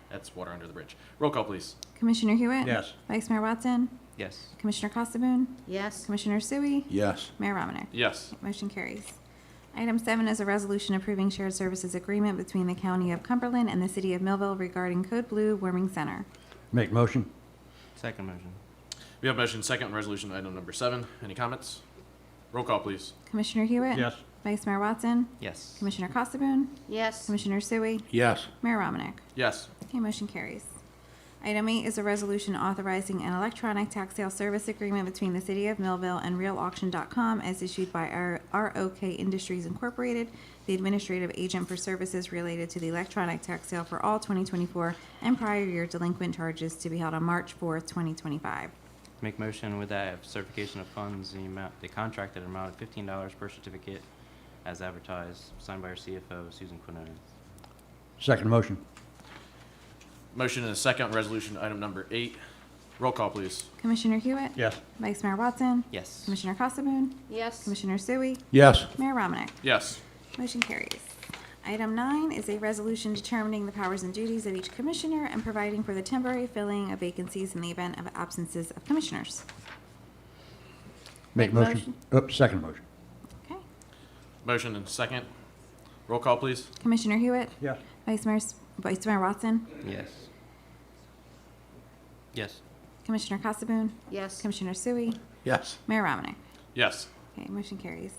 that's water under the bridge. Roll call, please. Commissioner Hewitt? Yes. Vice Mayor Watson? Yes. Commissioner Casabun? Yes. Commissioner Sui? Yes. Mayor Romanek? Yes. Motion carries. Item 7 is a resolution approving shared services agreement between the County of Cumberland and the City of Millville regarding Code Blue Warming Center. Make motion. Second motion. We have a motion and second on resolution item number 7. Any comments? Roll call, please. Commissioner Hewitt? Yes. Vice Mayor Watson? Yes. Commissioner Casabun? Yes. Commissioner Sui? Yes. Mayor Romanek? Yes. Okay, motion carries. Item 8 is a resolution authorizing an electronic tax sale service agreement between the City of Millville and RealAuction.com as issued by our ROK Industries Incorporated, the administrative agent for services related to the electronic tax sale for all 2024 and prior year delinquent charges to be held on March 4th, 2025. Make motion with that certification of funds, the contracted amount of $15 per certificate as advertised, signed by our CFO, Susan Quinones. Second motion. Motion and a second on resolution item number 8. Roll call, please. Commissioner Hewitt? Yes. Vice Mayor Watson? Yes. Commissioner Casabun? Yes. Commissioner Sui? Yes. Mayor Romanek? Yes. Motion carries. Item 9 is a resolution determining the powers and duties of each commissioner and providing for the temporary filling of vacancies in the event of absences of commissioners. Make motion. Oops, second motion. Okay. Motion and second. Roll call, please. Commissioner Hewitt? Yes. Vice Mayor Watson? Yes. Yes. Commissioner Casabun? Yes. Commissioner Sui? Yes. Mayor Romanek? Yes. Okay, motion carries.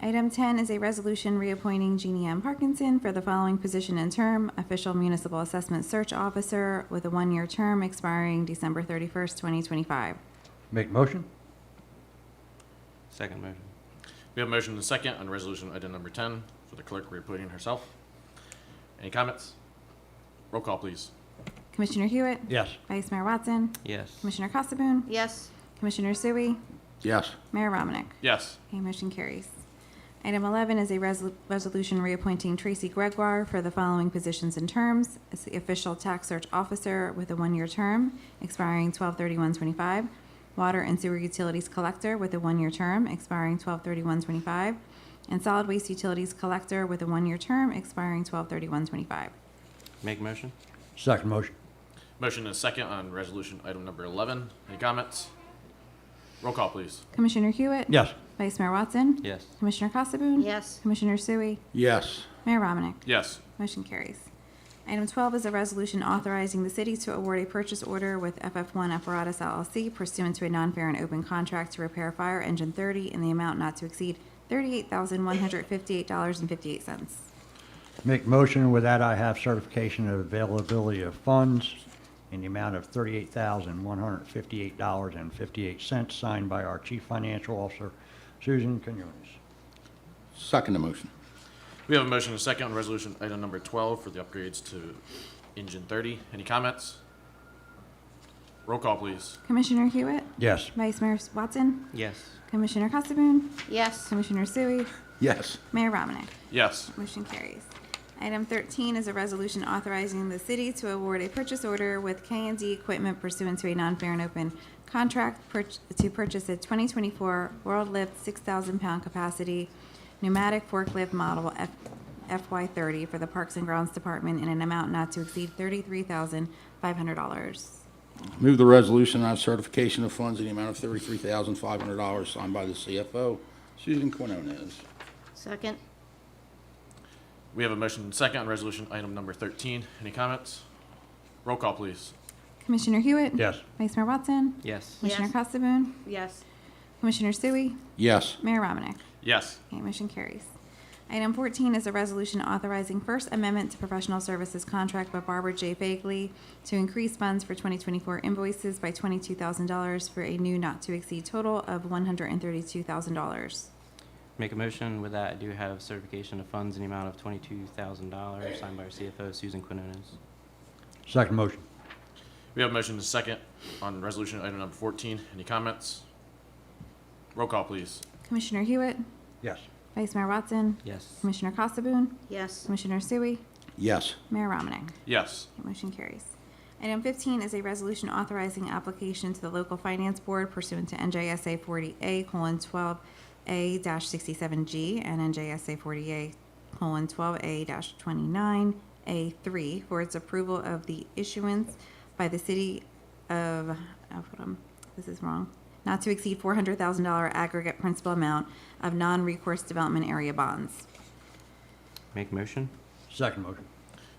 Item 10 is a resolution reappointing Jeannie M. Parkinson for the following position and term: Official Municipal Assessment Search Officer with a 1-year term expiring December 31st, 2025. Make motion. Second motion. We have a motion and a second on resolution item number 10 for the clerk reappointing herself. Any comments? Roll call, please. Commissioner Hewitt? Yes. Vice Mayor Watson? Yes. Commissioner Casabun? Yes. Commissioner Sui? Yes. Mayor Romanek? Yes. Okay, motion carries. Item 11 is a resolution reappointing Tracy Gregoire for the following positions and terms: as the Official Tax Search Officer with a 1-year term expiring 12/31/25, Water and Sewer Utilities Collector with a 1-year term expiring 12/31/25, and Solid Waste Utilities Collector with a 1-year term expiring 12/31/25. Make motion? Second motion. Motion and a second on resolution item number 11. Any comments? Roll call, please. Commissioner Hewitt? Yes. Vice Mayor Watson? Yes. Commissioner Casabun? Yes. Commissioner Sui? Yes. Mayor Romanek? Yes. Motion carries. Item 12 is a resolution authorizing the city to award a purchase order with FF1 Apparatus LLC pursuant to a non-fair and open contract to repair fire engine 30 in the amount not to exceed $38,158.58. Make motion. With that, I have certification of availability of funds in the amount of $38,158.58, signed by our Chief Financial Officer, Susan Quinones. Second motion. We have a motion and a second on resolution item number 12 for the upgrades to engine 30. Any comments? Roll call, please. Commissioner Hewitt? Yes. Vice Mayor Watson? Yes. Commissioner Casabun? Yes. Commissioner Sui? Yes. Mayor Romanek? Yes. Motion carries. Item 13 is a resolution authorizing the city to award a purchase order with K&D Equipment pursuant to a non-fair and open contract to purchase a 2024 World Lift 6,000-pound capacity pneumatic forklift model FY30 for the Parks and Grounds Department in an amount not to exceed $33,500. Move the resolution on certification of funds in the amount of $33,500, signed by the CFO, Susan Quinones. Second. We have a motion and a second on resolution item number 13. Any comments? Roll call, please. Commissioner Hewitt? Yes. Vice Mayor Watson? Yes. Commissioner Yes. Casabun? Yes. Commissioner Sui? Yes. Mayor Romanek? Yes. Okay, motion carries. Item 14 is a resolution authorizing First Amendment to professional services contract by Barbara J. Fagley to increase funds for 2024 invoices by $22,000 for a new not-to-exceed total of $132,000. Make a motion. With that, I do have certification of funds in the amount of $22,000 signed by our CFO, Susan Quinones. Second motion. We have a motion and a second on resolution item number 14. Any comments? Roll call, please. Commissioner Hewitt? Yes. Vice Mayor Watson? Yes. Commissioner Casabun? Yes. Commissioner Sui? Yes. Mayor Romanek? Yes. Okay, motion carries. Item 15 is a resolution authorizing application to the local finance board pursuant to NJSA 40A:12A-67G and NJSA 40A:12A-29A3 for its approval of the issuance by the city of, this is wrong, not to exceed $400,000 aggregate principal amount of non-recourse development area bonds. Make a motion. Second motion.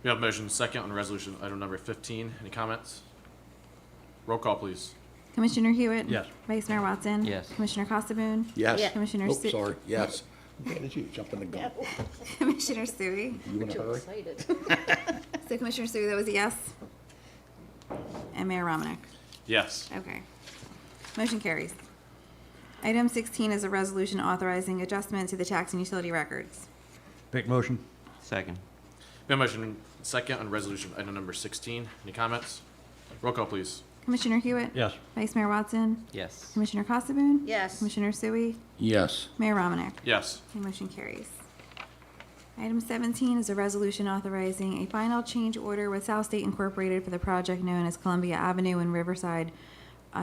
We have a motion and a second on resolution item number 15. Any comments? Roll call, please. Commissioner Hewitt? Yes. Vice Mayor Watson? Yes. Commissioner Casabun? Yes. Yeah. Commissioner Oh, Su- sorry. Yes. Where did you jump in the gun? Commissioner Sui? You in a hurry? Excited. So Commissioner Sui, that was a yes? And Mayor Romanek? Yes. Okay. Motion carries. Item 16 is a resolution authorizing adjustment to the tax and utility records. Make motion. Second. We have a motion and a second on resolution item number 16. Any comments? Roll call, please. Commissioner Hewitt? Yes. Vice Mayor Watson? Yes. Commissioner Casabun? Yes. Commissioner Sui? Yes. Mayor Romanek? Yes. Okay, motion carries. Item 17 is a resolution authorizing a final change order with South State Incorporated for the project known as Columbia Avenue and Riverside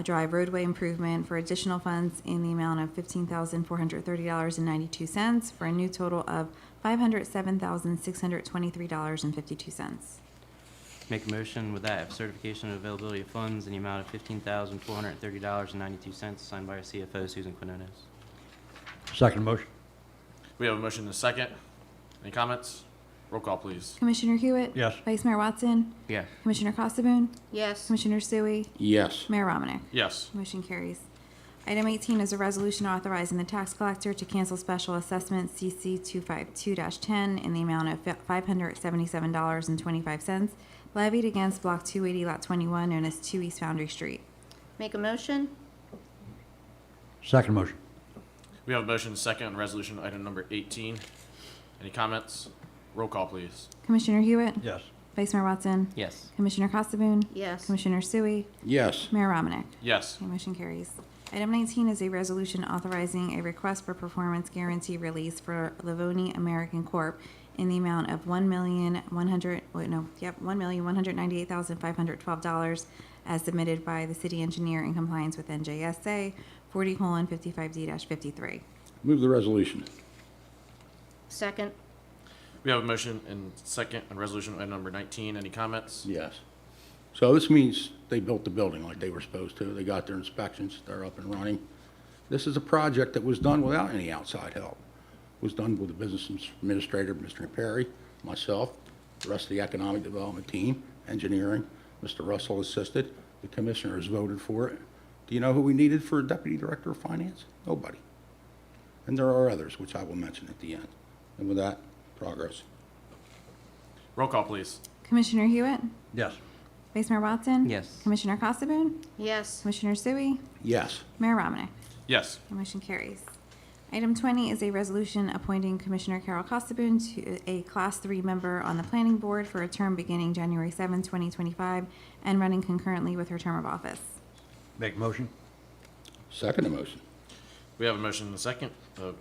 Drive roadway improvement for additional funds in the amount of $15,430.92 for a new total of $507,623.52. Make a motion. With that, I have certification of availability of funds in the amount of $15,430.92 signed by our CFO, Susan Quinones. Second motion. We have a motion and a second. Any comments? Roll call, please. Commissioner Hewitt? Yes. Vice Mayor Watson? Yes. Commissioner Casabun? Yes. Commissioner Sui? Yes. Mayor Romanek? Yes. Motion carries. Item 18 is a resolution authorizing the tax collector to cancel special assessment CC 252-10 in the amount of $577.25 levied against Block 280, Lot 21, known as 2 East Foundry Street. Make a motion? Second motion. We have a motion and a second on resolution item number 18. Any comments? Roll call, please. Commissioner Hewitt? Yes. Vice Mayor Watson? Yes. Commissioner Casabun? Yes. Commissioner Sui? Yes. Mayor Romanek? Yes. Okay, motion carries. Item 19 is a resolution authorizing a request for performance guarantee release for Livoni American Corp. in the amount of $1,198,512 as submitted by the city engineer in compliance with NJSA 40:55D-53. Move the resolution. Second? We have a motion and second on resolution item number 19. Any comments? Yes. So this means they built the building like they were supposed to. They got their inspections, they're up and running. This is a project that was done without any outside help. It was done with the business administrator, Mr. Perry, myself, the rest of the economic development team, engineering. Mr. Russell assisted. The commissioners voted for it. Do you know who we needed for deputy director of finance? Nobody. And there are others, which I will mention at the end. And with that, progress. Roll call, please. Commissioner Hewitt? Yes. Vice Mayor Watson? Yes. Commissioner Casabun? Yes. Commissioner Sui? Yes. Mayor Romanek? Yes. The motion carries. Item 20 is a resolution appointing Commissioner Carol Casabun to a Class 3 member on the Planning Board for a term beginning January 7, 2025, and running concurrently with her term of office. Make motion. Second motion. We have a motion and a second of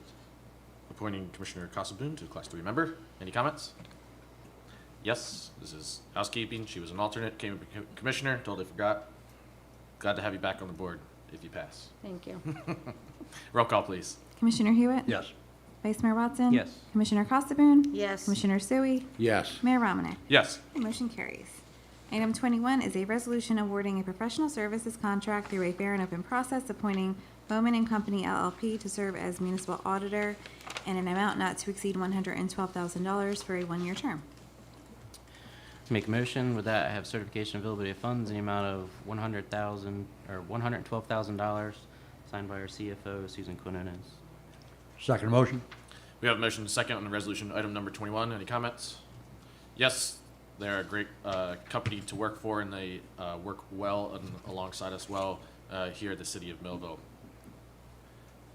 appointing Commissioner Casabun to Class 3 member. Any comments? Yes, this is housekeeping. She was an alternate, came commissioner, totally forgot. Glad to have you back on the board if you pass. Thank you. Roll call, please. Commissioner Hewitt? Yes. Vice Mayor Watson? Yes. Commissioner Casabun? Yes. Commissioner Sui? Yes. Mayor Romanek? Yes. The motion carries. Item 21 is a resolution awarding a professional services contract through a fair and open process appointing Bowman and Company LLP to serve as municipal auditor in an amount not to exceed $112,000 for a one-year term. Make a motion. With that, I have certification of availability of funds in the amount of $112,000 signed by our CFO, Susan Quinones. Second motion? We have a motion and a second on the resolution item number 21. Any comments? Yes, they're a great company to work for, and they work well and alongside us well here at the city of Millville.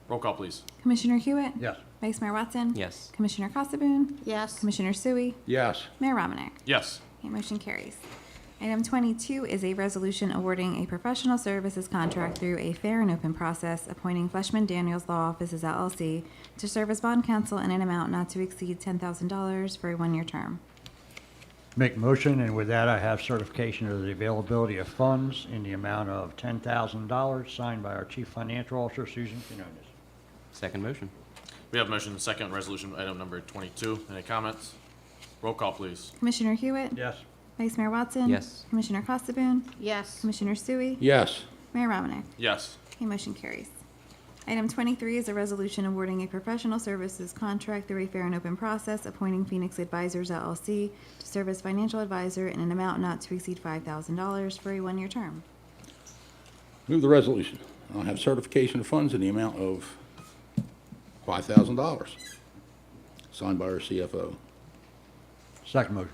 Roll call, please. Commissioner Hewitt? Yes. Vice Mayor Watson? Yes. Commissioner Casabun? Yes. Commissioner Sui? Yes. Mayor Romanek? Yes. Okay, motion carries. Item 22 is a resolution awarding a professional services contract through a fair and open process, appointing Fleshman Daniels Law Offices LLC to serve as bond counsel in an amount not to exceed $10,000 for a one-year term. Make motion, and with that, I have certification of the availability of funds in the amount of $10,000, signed by our Chief Financial Officer, Susan Quinones. Second motion. We have a motion and a second on resolution item number 22. Any comments? Roll call, please. Commissioner Hewitt? Yes. Vice Mayor Watson? Yes. Commissioner Casabun? Yes. Commissioner Sui? Yes. Mayor Romanek? Yes. Okay, motion carries. Item 23 is a resolution awarding a professional services contract through a fair and open process, appointing Phoenix Advisors LLC to serve as financial advisor in an amount not to exceed $5,000 for a one-year term. Move the resolution. I'll have certification of funds in the amount of $5,000, signed by our CFO. Second motion?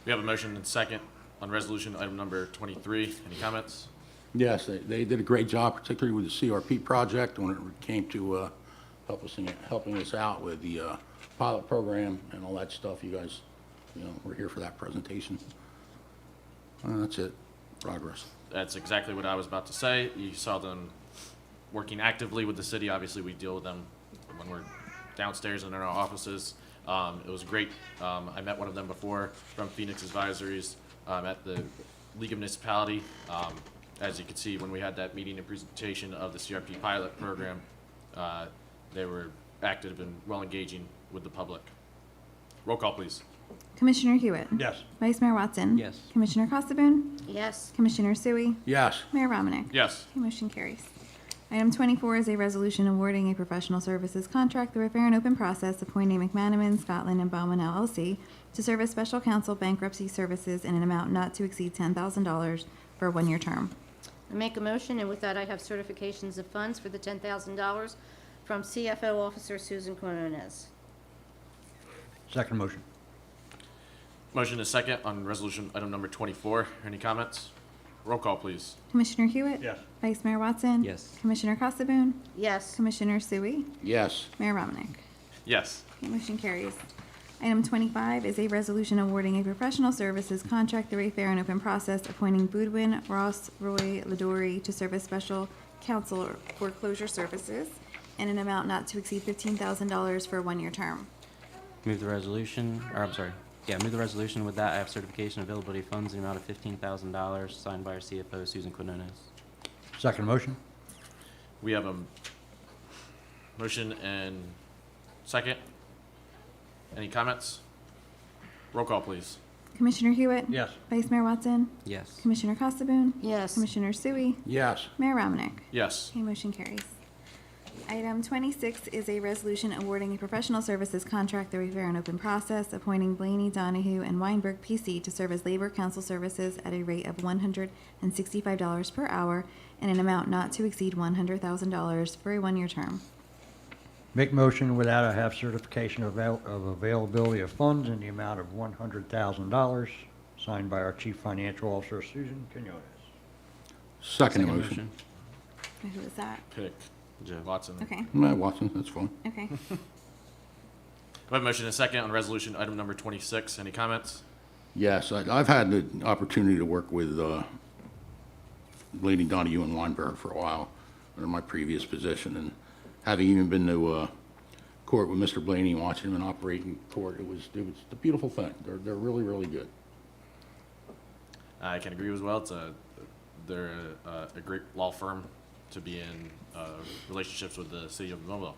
We have a motion and a second on resolution item number 23. Any comments? Yes, they did a great job, particularly with the CRP project when it came to helping us out with the pilot program and all that stuff. You guys, were here for that presentation. That's it. Progress. That's exactly what I was about to say. You saw them working actively with the city. Obviously, we deal with them when we're downstairs and in our offices. It was great. I met one of them before from Phoenix Advisories at the League of Municipality. As you can see, when we had that meeting and presentation of the CRP pilot program, they were active and well engaging with the public. Roll call, please. Commissioner Hewitt? Yes. Vice Mayor Watson? Yes. Commissioner Casabun? Yes. Commissioner Sui? Yes. Mayor Romanek? Yes. Okay, motion carries. Item 24 is a resolution awarding a professional services contract through a fair and open process, appointing McManaman, Scotland, and Bowman LLC to serve as special counsel bankruptcy services in an amount not to exceed $10,000 for a one-year term. I make a motion, and with that, I have certifications of funds for the $10,000 from CFO Officer Susan Quinones. Second motion? Motion is second on resolution item number 24. Any comments? Roll call, please. Commissioner Hewitt? Yes. Vice Mayor Watson? Yes. Commissioner Casabun? Yes. Commissioner Sui? Yes. Mayor Romanek? Yes. Okay, motion carries. Item 25 is a resolution awarding a professional services contract through a fair and open process, appointing Boudwin, Ross, Roy, Ladori to serve as special counsel foreclosure services in an amount not to exceed $15,000 for a one-year term. Move the resolution, move the resolution. With that, I have certification of availability of funds in the amount of $15,000, signed by our CFO, Susan Quinones. Second motion? We have a motion and second. Any comments? Roll call, please. Commissioner Hewitt? Yes. Vice Mayor Watson? Yes. Commissioner Casabun? Yes. Commissioner Sui? Yes. Mayor Romanek? Yes. Okay, motion carries. Item 26 is a resolution awarding a professional services contract through a fair and open process, appointing Blaney, Donahue, and Weinberg PC to serve as labor council services at a rate of $165 per hour in an amount not to exceed $100,000 for a one-year term. Make motion, with that, I have certification of availability of funds in the amount of $100,000, signed by our Chief Financial Officer, Susan Quinones. Second motion. Who is that? Pick Joe. Watson. Okay, Watson, that's fine. okay. We have a motion and a second on resolution item number 26. Any comments? Yes, I've had the opportunity to work with Blaney, Donahue, and Weinberg for a while in my previous position, and having even been to court with Mr. Blaney and watching him operate in court, it was a beautiful thing. They're really, really good. I can agree as well. They're a great law firm to be in relationships with the city of Millville.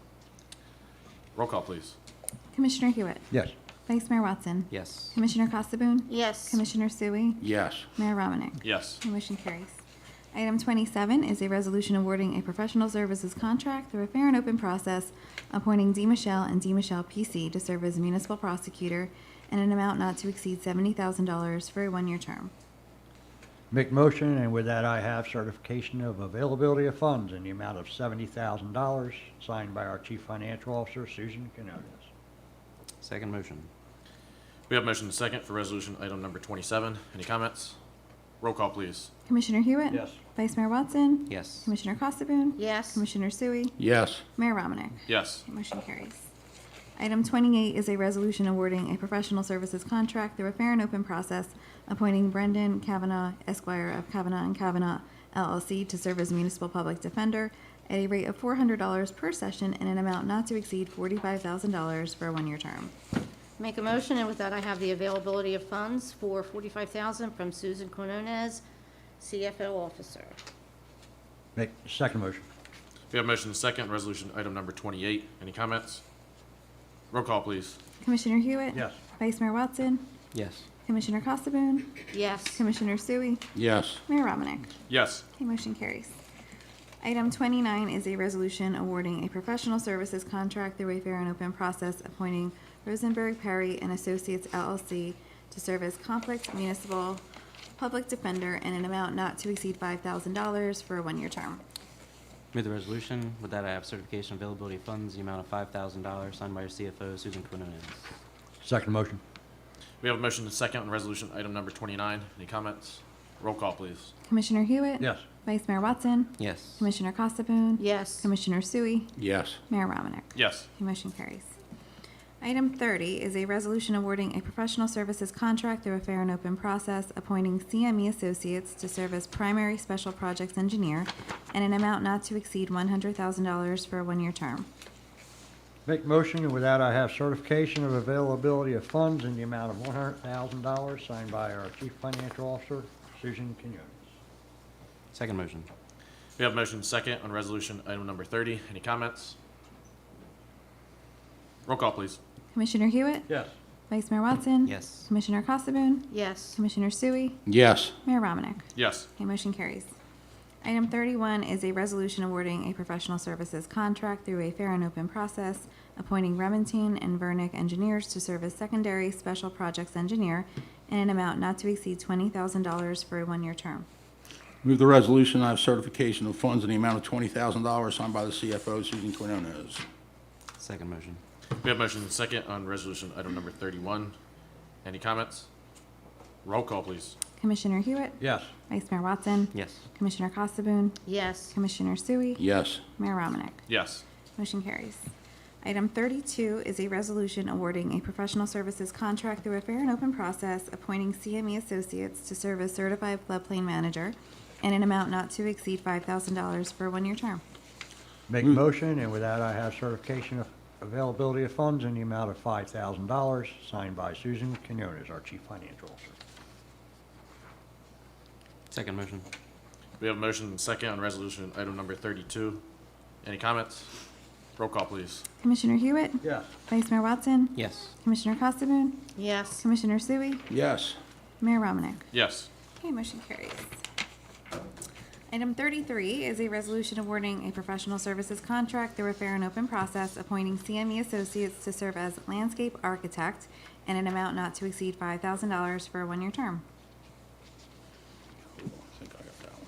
Roll call, please. Commissioner Hewitt? Yes. Vice Mayor Watson? Yes. Commissioner Casabun? Yes. Commissioner Sui? Yes. Mayor Romanek? Yes. The motion carries. Item 27 is a resolution awarding a professional services contract through a fair and open process, appointing D. Michelle and D. Michelle PC to serve as municipal prosecutor in an amount not to exceed $70,000 for a one-year term. Make motion, and with that, I have certification of availability of funds in the amount of $70,000, signed by our Chief Financial Officer, Susan Quinones. Second motion. We have motion and second for resolution item number 27. Any comments? Roll call, please. Commissioner Hewitt? Yes. Vice Mayor Watson? Yes. Commissioner Casabun? Yes. Commissioner Sui? Yes. Mayor Romanek? Yes. Motion carries. Item 28 is a resolution awarding a professional services contract through a fair and open process, appointing Brendan Kavanaugh, Esquire of Kavanaugh and Kavanaugh LLC to serve as municipal public defender at a rate of $400 per session and an amount not to exceed $45,000 for a one-year term. Make a motion, and with that, I have the availability of funds for $45,000 from Susan Quinones, CFO Officer. Make second motion. We have motion and second on resolution item number 28. Any comments? Roll call, please. Commissioner Hewitt? Yes. Vice Mayor Watson? Yes. Commissioner Casabun? Yes. Commissioner Sui? Yes. Mayor Romanek? Yes. Okay, motion carries. Item 29 is a resolution awarding a professional services contract through a fair and open process, appointing Rosenberg, Perry, and Associates LLC to serve as conflict municipal public defender in an amount not to exceed $5,000 for a one-year term. Move the resolution. With that, I have certification of availability of funds, the amount of $5,000, signed by your CFO, Susan Quinones. Second motion. We have a motion and second on resolution item number 29. Any comments? Roll call, please. Commissioner Hewitt? Yes. Vice Mayor Watson? Yes. Commissioner Casabun? Yes. Commissioner Sui? Yes. Mayor Romanek? Yes. Okay, motion carries. Item 30 is a resolution awarding a professional services contract through a fair and open process, appointing CME Associates to serve as primary special projects engineer and an amount not to exceed $100,000 for a one-year term. Make motion, and with that, I have certification of availability of funds in the amount of $100,000, signed by our Chief Financial Officer, Susan Quinones. Second motion. We have motion and second on resolution item number 30. Any comments? Roll call, please. Commissioner Hewitt? Yes. Vice Mayor Watson? Yes. Commissioner Casabun? Yes. Commissioner Sui? Yes. Mayor Romanek? Yes. Okay, motion carries. Item 31 is a resolution awarding a professional services contract through a fair and open process, appointing Remington and Vernick engineers to serve as secondary special projects engineer in an amount not to exceed $20,000 for a one-year term. Move the resolution. I have certification of funds in the amount of $20,000, signed by the CFO, Susan Quinones. Second motion. We have motion and second on resolution item number 31. Any comments? Roll call, please. Commissioner Hewitt? Yes. Vice Mayor Watson? Yes. Commissioner Casabun? Yes. Commissioner Sui? Yes. Mayor Romanek? Yes. Motion carries. Item 32 is a resolution awarding a professional services contract through a fair and open process, appointing CME Associates to serve as certified floodplain manager in an amount not to exceed $5,000 for a one-year term. Make motion, and with that, I have certification of availability of funds in the amount of $5,000, signed by Susan Quinones, our Chief Financial Officer. Second motion. We have a motion and second on resolution item number 32. Any comments? Roll call, please. Commissioner Hewitt? Yes. Vice Mayor Watson? Yes. Commissioner Casabun? Yes. Commissioner Sui? Yes. Mayor Romanek? Yes. Okay, motion carries. Item 33 is a resolution awarding a professional services contract through a fair and open process, appointing CME Associates to serve as landscape architect in an amount not to exceed $5,000 for a one-year term. I think I got that one.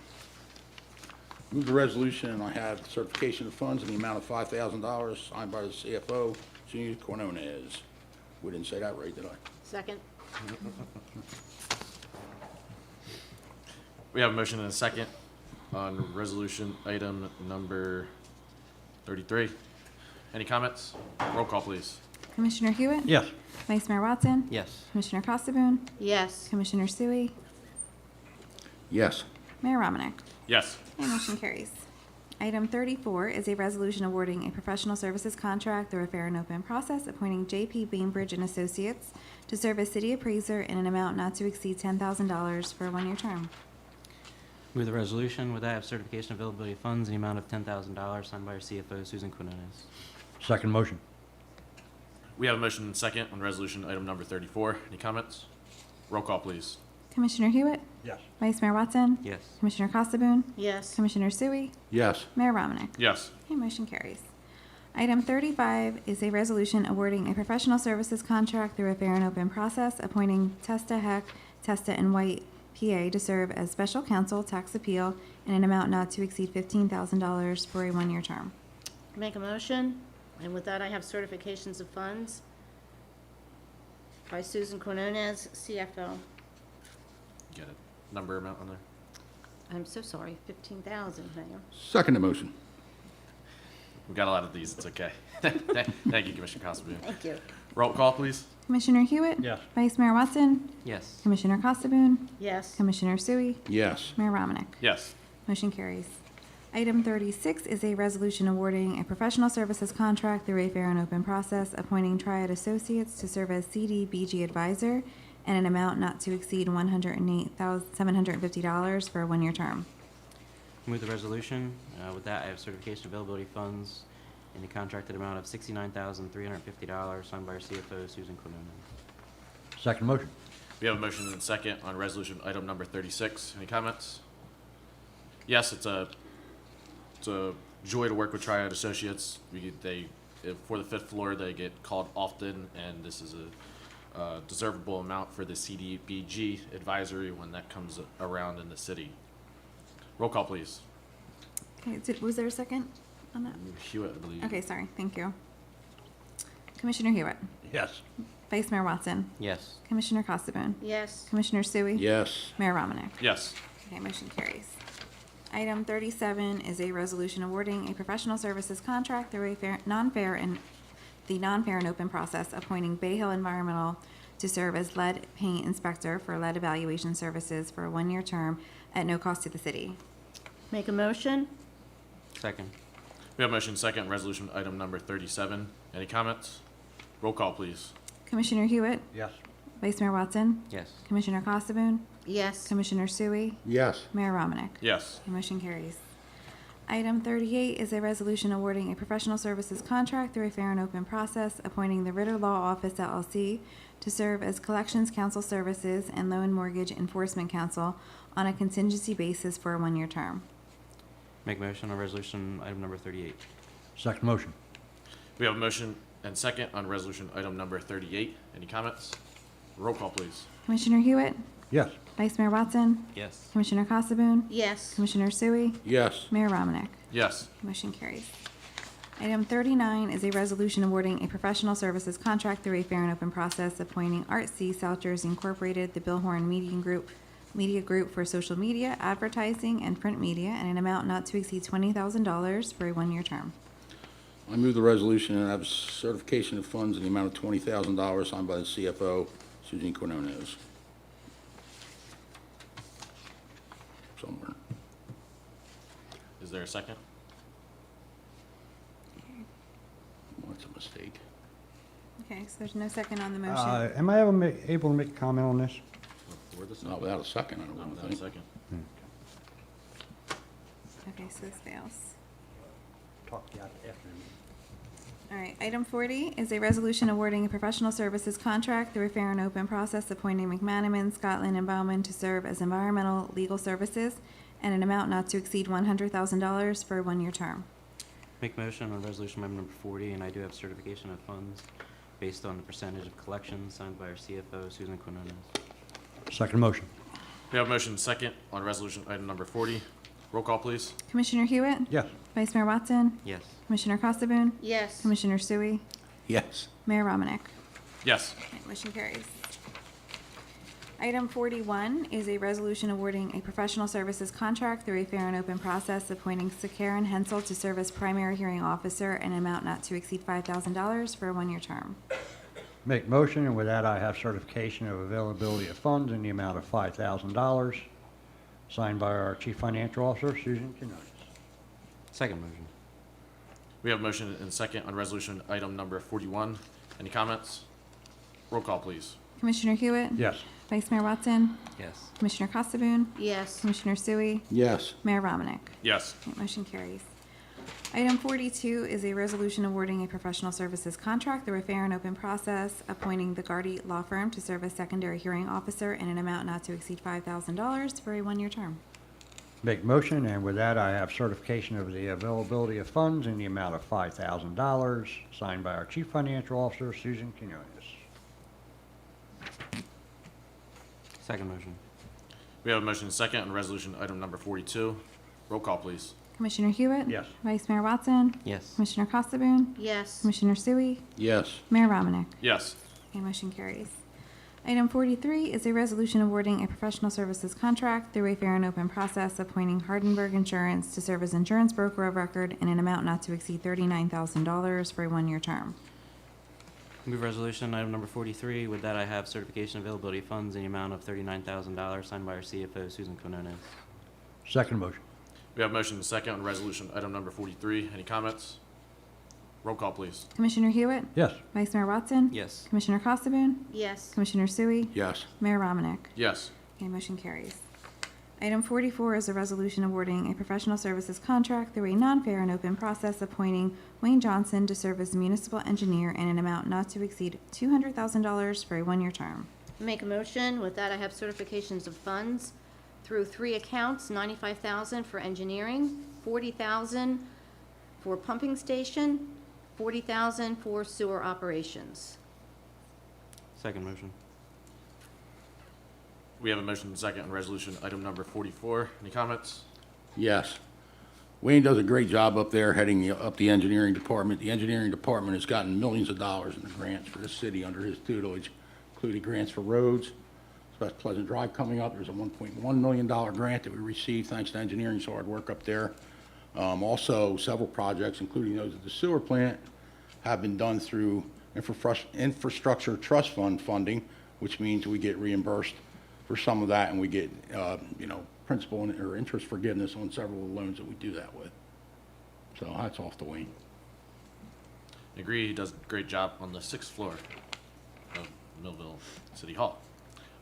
Move the resolution, and I have certification of funds in the amount of $5,000, signed by the CFO, Susan Quinones. We didn't say that right, did I? Second. We have a motion and a second on resolution item number 33. Any comments? Roll call, please. Commissioner Hewitt? Yes. Vice Mayor Watson? Yes. Commissioner Casabun? Yes. Commissioner Sui? Yes. Mayor Romanek? Yes. Okay, motion carries. Item 34 is a resolution awarding a professional services contract through a fair and open process, appointing J.P. Bainbridge and Associates to serve as city appraiser in an amount not to exceed $10,000 for a one-year term. Move the resolution. With that, I have certification of availability of funds in the amount of $10,000, signed by your CFO, Susan Quinones. Second motion. We have a motion and second on resolution item number 34. Any comments? Roll call, please. Commissioner Hewitt? Yes. Vice Mayor Watson? Yes. Commissioner Casabun? Yes. Commissioner Sui? Yes. Mayor Romanek? Yes. Okay, motion carries. Item 35 is a resolution awarding a professional services contract through a fair and open process, appointing Testa Heck, Testa and White, PA, to serve as special counsel tax appeal in an amount not to exceed $15,000 for a one-year term. Make a motion, and with that, I have certifications of funds by Susan Quinones, CFO. Get a number amount on there? I'm so sorry, 15,000, Mayor. Second the motion. We got a lot of these, it's okay. Thank you, Commissioner Casabun. Thank you. Roll call, please. Commissioner Hewitt? Yes. Vice Mayor Watson? Yes. Commissioner Casabun? Yes. Commissioner Sui? Yes. Mayor Romanek? Yes. Motion carries. Item 36 is a resolution awarding a professional services contract through a fair and open process, appointing Triad Associates to serve as CDBG advisor and an amount not to exceed $108,750 for a one-year term. Move the resolution. With that, I have certification of availability funds in the contracted amount of $69,350, signed by our CFO, Susan Quinones. Second motion. We have a motion and a second on resolution item number 36. Any comments? Yes, it's a joy to work with Triad Associates. For the fifth floor, they get called often, and this is a deservable amount for the CDBG advisory when that comes around in the city. Roll call, please. Okay, was there a second on that? Hewitt, I believe. Okay, sorry, thank you. Commissioner Hewitt? Yes. Vice Mayor Watson? Yes. Commissioner Casabun? Yes. Commissioner Sui? Yes. Mayor Romanek? Yes. Okay, motion carries. Item 37 is a resolution awarding a professional services contract through a non-fair and open process, appointing Bay Hill Environmental to serve as lead paint inspector for lead evaluation services for a one-year term at no cost to the city. Make a motion? Second. We have a motion and second on resolution item number 37. Any comments? Roll call, please. Commissioner Hewitt? Yes. Vice Mayor Watson? Yes. Commissioner Casabun? Yes. Commissioner Sui? Yes. Mayor Romanek? Yes. The motion carries. Item 38 is a resolution awarding a professional services contract through a fair and open process, appointing the Ritter Law Office LLC to serve as Collections Counsel Services and Loan Mortgage Enforcement Counsel on a contingency basis for a one-year term. Make motion on resolution item number 38. Second motion. We have a motion and second on resolution item number 38. Any comments? Roll call, please. Commissioner Hewitt? Yes. Vice Mayor Watson? Yes. Commissioner Casabun? Yes. Commissioner Sui? Yes. Mayor Romanek? Yes. Motion carries. Item 39 is a resolution awarding a professional services contract through a fair and open process, appointing Art C. South Jersey Incorporated, the Bill Horn Media Group for social media, advertising, and print media, and an amount not to exceed $20,000 for a one-year term. I move the resolution and have certification of funds in the amount of $20,000 signed by the CFO, Susan Quinones. Somewhere. Is there a second? What's a mistake? Okay, so there's no second on the motion. Am I able to make a comment on this? Not without a second, I Not don't without a think. second. Okay, so this fails. Talk to you after the meeting. All right, item 40 is a resolution awarding a professional services contract through a fair and open process, appointing McManaman, Scotland, and Bowman to serve as environmental legal services and an amount not to exceed $100,000 for a one-year term. Make motion on resolution item number 40, and I do have certification of funds based on the percentage of collections signed by our CFO, Susan Quinones. Second motion. We have a motion and second on resolution item number 40. Roll call, please. Commissioner Hewitt? Yes. Vice Mayor Watson? Yes. Commissioner Casabun? Yes. Commissioner Sui? Yes. Mayor Romanek? Yes. Okay, motion carries. Item 41 is a resolution awarding a professional services contract through a fair and open process, appointing Karen Hensel to serve as primary hearing officer and an amount not to exceed $5,000 for a one-year term. Make motion, and with that, I have certification of availability of funds in the amount of $5,000, signed by our Chief Financial Officer, Susan Quinones. Second motion. We have a motion and second on resolution item number 41. Any comments? Roll call, please. Commissioner Hewitt? Yes. Vice Mayor Watson? Yes. Commissioner Casabun? Yes. Commissioner Sui? Yes. Mayor Romanek? Yes. Okay, motion carries. Item 42 is a resolution awarding a professional services contract through a fair and open process, appointing the Gardy Law Firm to serve as secondary hearing officer in an amount not to exceed $5,000 for a one-year term. Make motion, and with that, I have certification of the availability of funds in the amount of $5,000, signed by our Chief Financial Officer, Susan Quinones. Second motion. We We have a motion and second on resolution item number 42. Roll call, please. Commissioner Hewitt? Yes. Vice Mayor Watson? Yes. Commissioner Casabun? Yes. Commissioner Sui? Yes. Mayor Romanek? Yes. Okay, motion carries. Item 43 is a resolution awarding a professional services contract through a fair and open process, appointing Hardenberg Insurance to serve as insurance broker of record in an amount not to exceed $39,000 for a one-year term. Move resolution item number 43. With that, I have certification of availability of funds in the amount of $39,000 signed by our CFO, Susan Quinones. Second motion. We have a motion and second on resolution item number 43. Any comments? Roll call, please. Commissioner Hewitt? Yes. Vice Mayor Watson? Yes. Commissioner Casabun? Yes. Commissioner Sui? Yes. Mayor Romanek? Yes. Okay, motion carries. Item 44 is a resolution awarding a professional services contract through a non-fair and open process, appointing Wayne Johnson to serve as municipal engineer in an amount not to exceed $200,000 for a one-year term. Make a motion. With that, I have certifications of funds through 3 accounts, $95,000 for engineering, $40,000 for pumping station, $40,000 for sewer operations. Second motion. We have a motion and second on resolution item number 44. Any comments? Yes. Wayne does a great job up there heading up the engineering department. The engineering department has gotten millions of dollars in the grants for the city under his tutelage, including grants for roads. West Pleasant Drive coming up, there's a $1.1 million grant that we received thanks to engineering's hard work up there. Also, several projects, including those at the sewer plant, have been done through infrastructure trust fund funding, which means we get reimbursed for some of that, and we get, principal or interest forgiveness on several of the loans that we do that with. So hats off to Wayne. Agree, he does a great job on the 6th floor of Millville City Hall.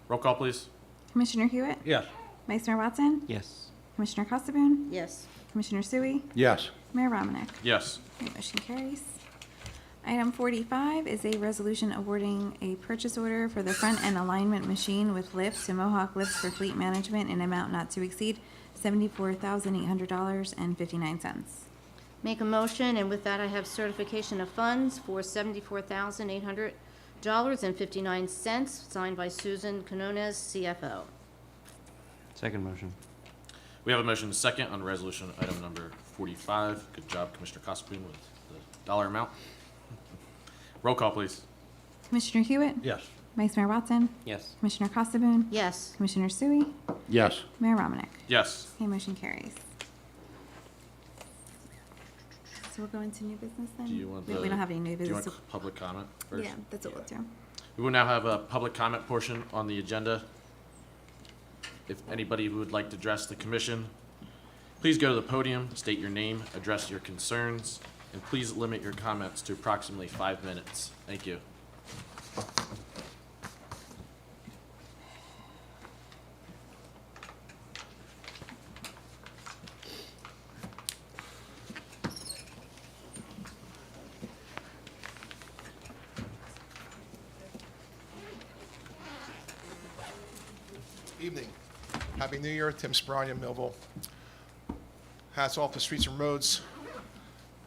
Roll call, please. Commissioner Hewitt? Yes. Vice Mayor Watson? Yes. Commissioner Casabun? Yes. Commissioner Sui? Yes. Mayor Romanek? Yes. Okay, motion carries. Item 45 is a resolution awarding a purchase order for the front end alignment machine with lifts to Mohawk Lifts for Fleet Management in an amount not to exceed $74,800.59. Make a motion, and with that, I have certification of funds for $74,800.59, signed by Susan Quinones, CFO. Second motion. We have a motion and second on resolution item number 45. Good job, Commissioner Casabun, with the dollar amount. Roll call, please. Commissioner Hewitt? Yes. Vice Mayor Watson? Yes. Commissioner Casabun? Yes. Commissioner Sui? Yes. Mayor Romanek? Yes. Okay, motion carries. So we'll go into new business then? Do you want We the? don't have any new Do you business. want public comment first? Yeah, that's what we'll do. We will now have a public comment portion on the agenda. If anybody would like to address the commission, please go to the podium, state your name, address your concerns, and please limit your comments to approximately 5 minutes. Thank you. Evening. Happy New Year. Tim Speroni, Millville. Hats off to Streets and Roads.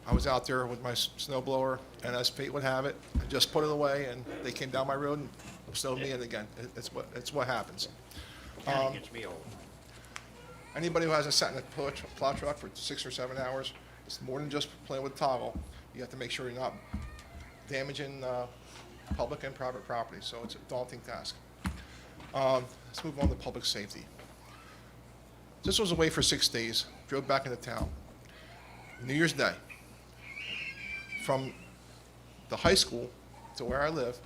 I was out there with my snow blower, and as fate would have it, I just put it away, and they came down my road and snowed me in again. It's what happens. County gets me old. Anybody who hasn't sat in a plow truck for 6 or 7 hours, it's more than just playing with toggle. You have to make sure you're not damaging public and private property, so it's a daunting task. Let's move on to public safety. This was away for 6 days, drove back into town. New Year's Day. From the high school to where I live,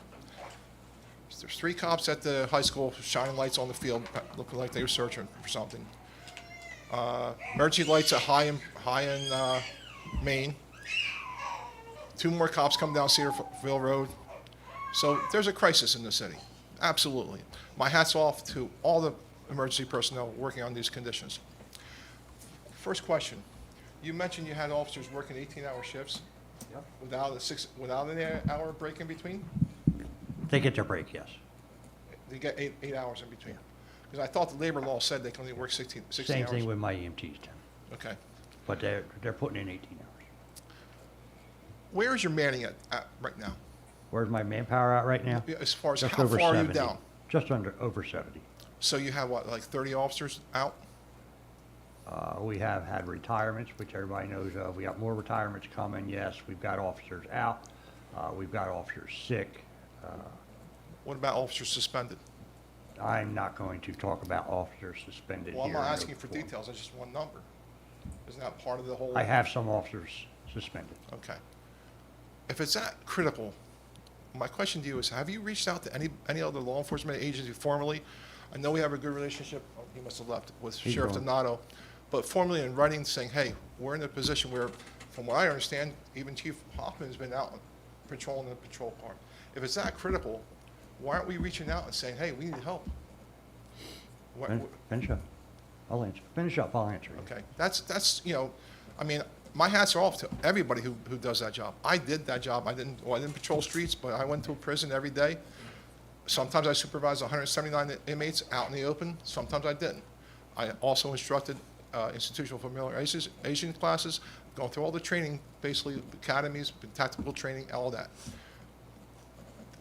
there's 3 cops at the high school shining lights on the field, looking like they were searching for something. Emergency lights at High in Maine. 2 more cops come down Cedarville Road. So there's a crisis in the city, absolutely. My hat's off to all the emergency personnel working on these conditions. First question, you mentioned you had officers working 18-hour shifts without an hour break in between? They get their break, yes. They get 8 hours in between? Because I thought the labor law said they can only work 16 hours. Same thing with my EMTs, Tim. Okay. But they're putting in 18 hours. Where is your manning at right now? Where's my manpower at right now? As far as Just how over far are you 70. down? Just over 70. So you have what, like 30 officers out? We have had retirements, which everybody knows of. We got more retirements coming, yes. We've got officers out. We've got officers sick. What about officers suspended? I'm not going to talk about officers suspended here. Well, I'm not in asking open for forum. details, I just want a number. Isn't that part of the whole? I have some officers suspended. Okay. If it's that critical, my question to you is, have you reached out to any other law enforcement agency formally? I know we have a good relationship, oh, he must have left, with He's Sheriff gone. Donato, but formally in writing saying, hey, we're in a position where, from what I understand, even Chief Hoffman's been out patrolling the patrol car. If it's that critical, why aren't we reaching out and saying, hey, we need help? Finish up. I'll answer. Finish up, I'll answer you. Okay, that's, I mean, my hats are off to everybody who does that job. I did that job. I didn't patrol streets, but I went to a prison every day. Sometimes I supervised 179 inmates out in the open, sometimes I didn't. I also instructed institutional familiarization classes, going through all the training, basically academies, tactical training, all that.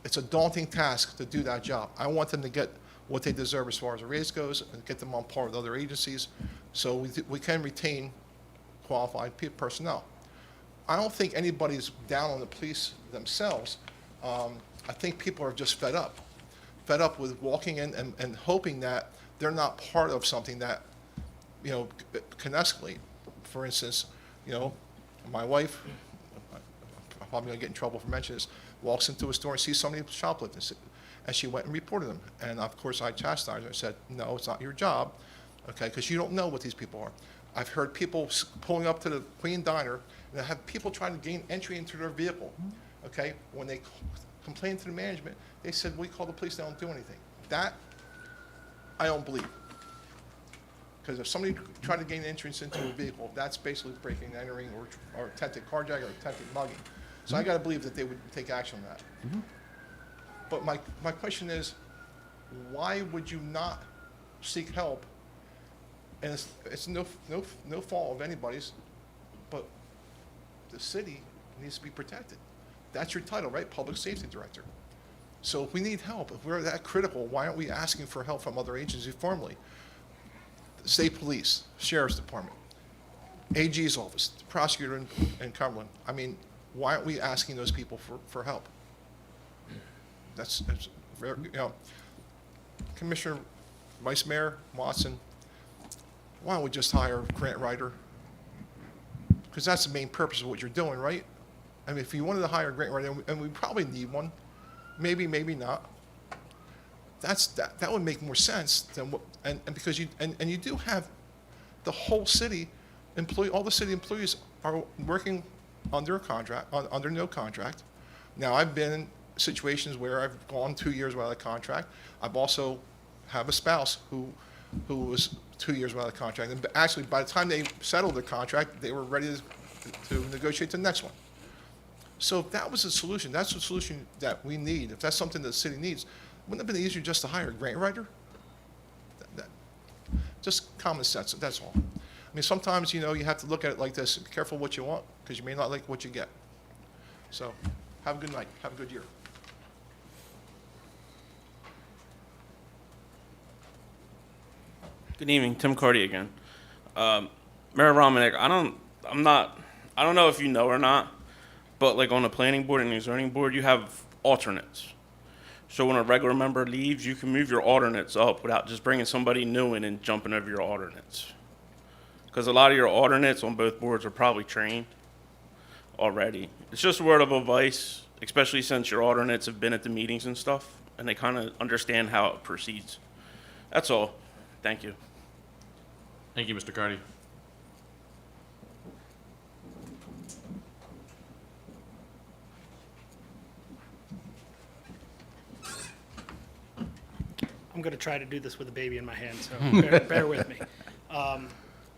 It's a daunting task to do that job. I want them to get what they deserve as far as a raise goes and get them on par with other agencies so we can retain qualified personnel. I don't think anybody's down on the police themselves. I think people are just fed up with walking in and hoping that they're not part of something that, can escalate. For instance, my wife, I'm probably gonna get in trouble for mentioning this, walks into a store and sees somebody shoplifting, and she went and reported them. And of course, I chastised her and said, no, it's not your job, okay, because you don't know what these people are. I've heard people pulling up to the Queen Diner, and I have people trying to gain entry into their vehicle, okay? When they complain to the management, they said, we call the police, they don't do anything. That, I don't believe. Because if somebody tried to gain entrance into a vehicle, that's basically breaking and entering or attempted carjacking or attempted mugging. So I gotta believe that they would take action on that. But my question is, why would you not seek help? And it's no fault of anybody's, but the city needs to be protected. That's your title, right? Public Safety Director. So if we need help, if we're that critical, why aren't we asking for help from other agencies formally? The State Police, Sheriff's Department, AG's office, the prosecutor in Cumberland. I mean, why aren't we asking those people for help? That's very, Commissioner, Vice Mayor Watson, why don't we just hire a grant writer? Because that's the main purpose of what you're doing, right? I mean, if you wanted to hire a grant writer, and we probably need one, maybe not. That would make more sense than what, and because you do have the whole city all the city employees are working under a contract, under no contract. Now, I've been in situations where I've gone 2 years without a contract. I've also have a spouse who was 2 years without a contract. And actually, by the time they settled their contract, they were ready to negotiate the next one. So if that was a solution, that's the solution that we need. If that's something that the city needs, wouldn't it have been easier just to hire a grant writer? Just common sense, that's all. I mean, sometimes, you have to look at it like this. Be careful what you want, because you may not like what you get. So, have a good night. Have a good year. Good evening, Tim Cardy again. Mayor Romanek, I don't know if you know or not, but like on the planning board and the zoning board, you have alternates. So when a regular member leaves, you can move your alternates up without just bringing somebody new in and jumping over your alternates. Because a lot of your alternates on both boards are probably trained already. It's just a word of advice, especially since your alternates have been at the meetings and stuff, and they kind of understand how it proceeds. That's all. Thank you. Thank you, Mr. Cardy. I'm going to try to do this with a baby in my hand, so bear with me.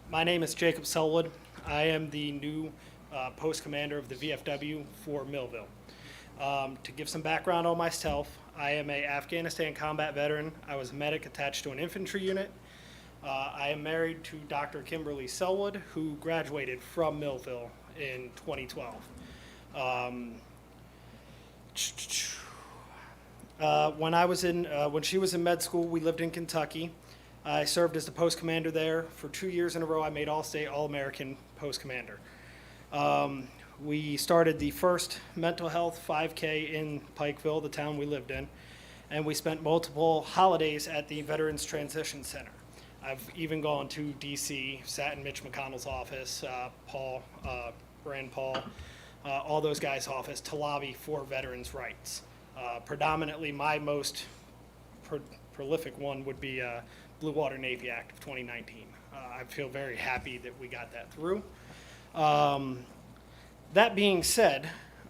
My name is Jacob Selwood. I am the new post commander of the VFW for Millville. To give some background on myself, I am an Afghanistan combat veteran. I was a medic attached to an infantry unit. I am married to Dr. Kimberly Selwood, who graduated from Millville in 2012. When she was in med school, we lived in Kentucky. I served as the post commander there. For 2 years in a row, I made All-State, All-American post commander. We started the first mental health 5K in Pikeville, the town we lived in, and we spent multiple holidays at the Veterans Transition Center. I've even gone to DC, sat in Mitch McConnell's office, Rand Paul, all those guys' office to lobby for veterans' rights. Predominantly, my most prolific one would be Blue Water Navy Act of 2019. I feel very happy that we got that through. That being said,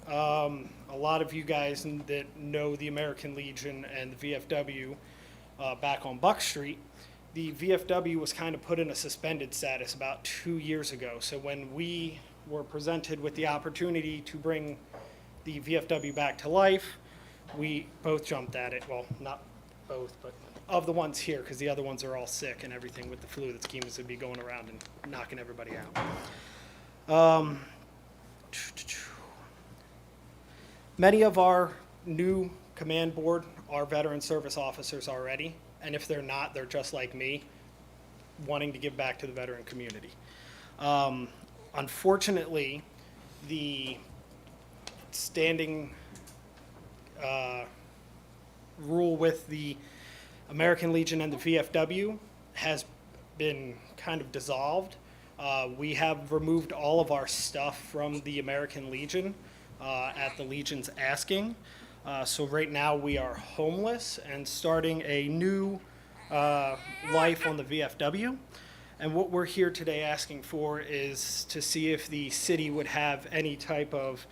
a lot of you guys that know the American Legion and the VFW back on Buck Street, the VFW was kind of put in a suspended status about 2 years ago. So when we were presented with the opportunity to bring the VFW back to life, we both jumped at it. Well, not both, but of the ones here, because the other ones are all sick and everything with the flu that seems to be going around and knocking everybody out. Many of our new command board are veteran service officers already, and if they're not, they're just like me, wanting to give back to the veteran community. Unfortunately, the standing rule with the American Legion and the VFW has been kind of dissolved. We have removed all of our stuff from the American Legion at the Legion's asking. So right now we are homeless and starting a new life on the VFW. And what we're here today asking for is to see if the city would have any type of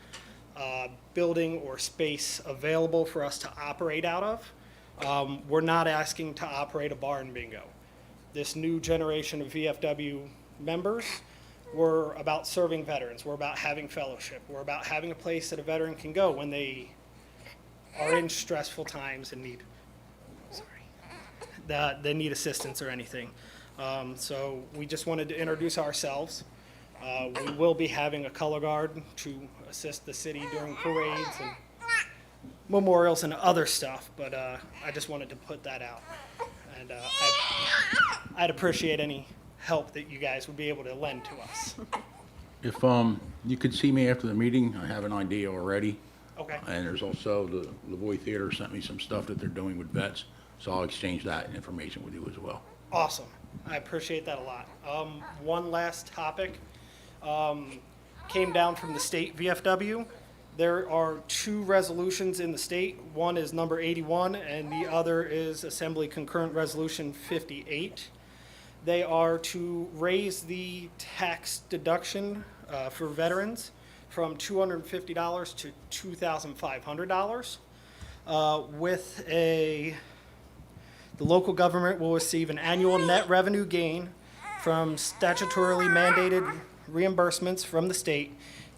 building or space available for us to operate out of. We're not asking to operate a bar and bingo. This new generation of VFW members, we're about serving veterans. We're about having fellowship. We're about having a place that a veteran can go when they are in stressful times and need they need assistance or anything. So we just wanted to introduce ourselves. We will be having a color guard to assist the city during parades and memorials and other stuff, but I just wanted to put that out. And I'd appreciate any help that you guys would be able to lend to us. If you could see me after the meeting, I have an idea already. Okay. And there's also the Lavoy Theater sent me some stuff that they're doing with vets, so I'll exchange that information with you as well. Awesome. I appreciate that a lot. One last topic came down from the state VFW. There are 2 resolutions in the state. One is number 81, and the other is Assembly Concurrent Resolution 58. They are to raise the tax deduction for veterans from $250 to $2,500. The local government will receive an annual net revenue gain from statutorily mandated reimbursements from the state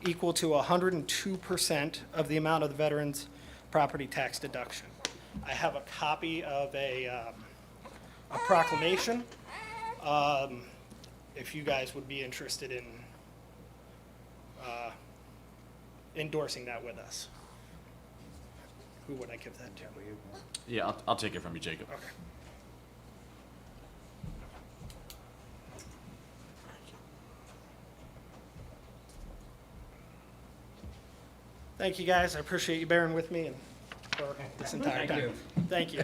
equal to 102% of the amount of the veteran's property tax deduction. I have a copy of a proclamation, if you guys would be interested in endorsing that with us. Who would I give that to? Yeah, I'll take it from you, Jacob. Okay. Thank you, guys. I appreciate you bearing with me and for this entire time. Thank you.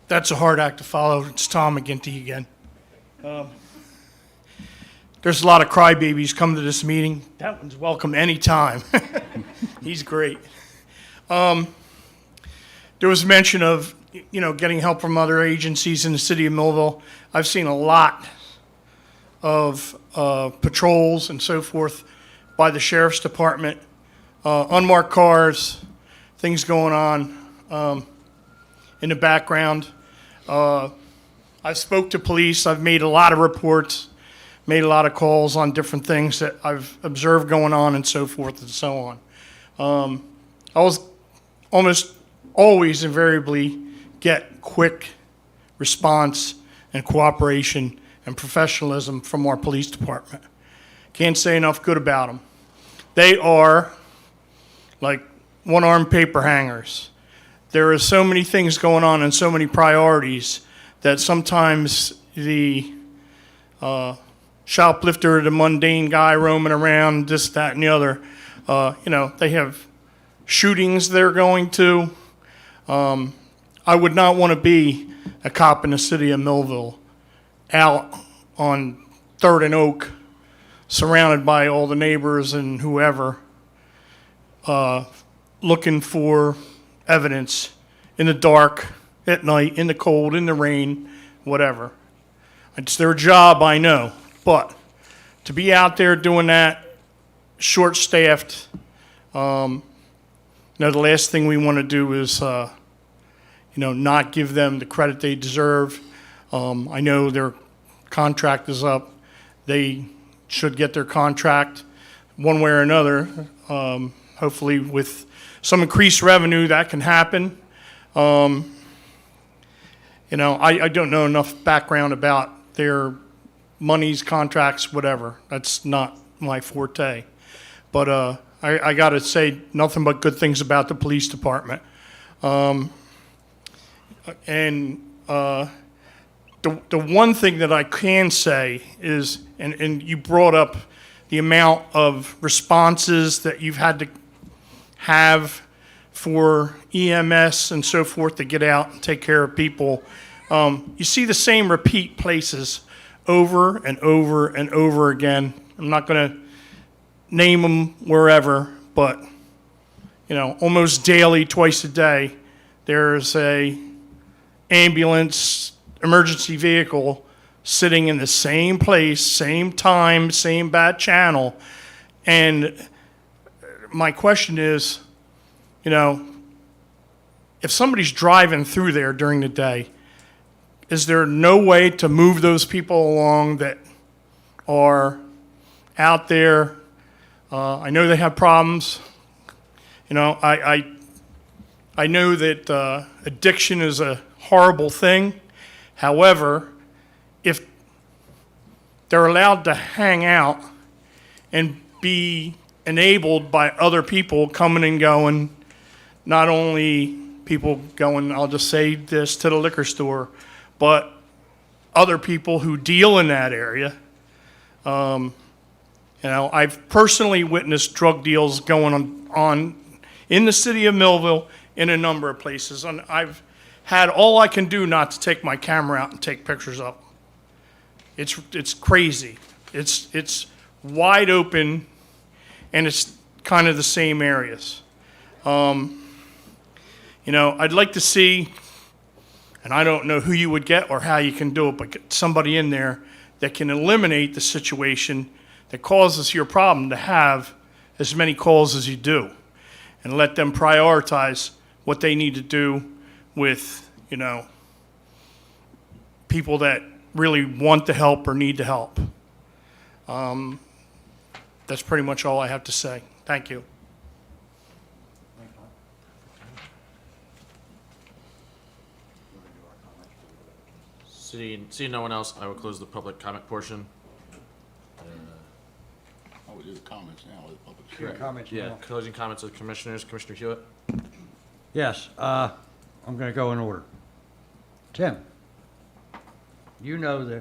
That's a hard act to follow. It's Tom McGinty again. There's a lot of crybabies come to this meeting. That one's welcome anytime. He's great. There was mention of, getting help from other agencies in the city of Millville. I've seen a lot of patrols and so forth by the sheriff's department, unmarked cars, things going on in the background. I've spoke to police. I've made a lot of reports, made a lot of calls on different things that I've observed going on and so forth and so on. I was almost always invariably get quick response and cooperation and professionalism from our police department. Can't say enough good about them. They are like one-armed paper hangers. There are so many things going on and so many priorities that sometimes the shoplifter, the mundane guy roaming around, this, that, and the other, they have shootings they're going to. I would not want to be a cop in the city of Millville out on 3rd and Oak, surrounded by all the neighbors and whoever, looking for evidence in the dark, at night, in the cold, in the rain, whatever. It's their job, I know, but to be out there doing that, short-staffed, the last thing we want to do is, not give them the credit they deserve. I know their contract is up. They should get their contract one way or another. Hopefully with some increased revenue, that can happen. I don't know enough background about their monies, contracts, whatever. That's not my forte. But I got to say nothing but good things about the police department. The one thing that I can say is, and you brought up the amount of responses that you've had to have for EMS and so forth to get out and take care of people. You see the same repeat places over and over and over again. I'm not going to name them wherever, but almost daily, twice a day, there's a ambulance, emergency vehicle sitting in the same place, same time, same bad channel. And my question is, if somebody's driving through there during the day, is there no way to move those people along that are out there? I know they have problems. I know that addiction is a horrible thing. However, if they're allowed to hang out and be enabled by other people coming and going, not only people going, I'll just say this, to the liquor store, but other people who deal in that area. I've personally witnessed drug deals going on in the city of Millville in a number of places, and I've had all I can do not to take my camera out and take pictures of them. It's crazy. It's wide open, and it's kind of the same areas. I'd like to see, and I don't know who you would get or how you can do it, but get somebody in there that can eliminate the situation that causes your problem to have as many calls as you do, and let them prioritize what they need to do with, people that really want the help or need the help. That's pretty much all I have to say. Thank you. Seeing no one else, I will close the public comment portion. We do the comments now with the public Your comments Yeah, now. closing comments of commissioners. Commissioner Hewitt? Yes, I'm going to go in order. Tim, you know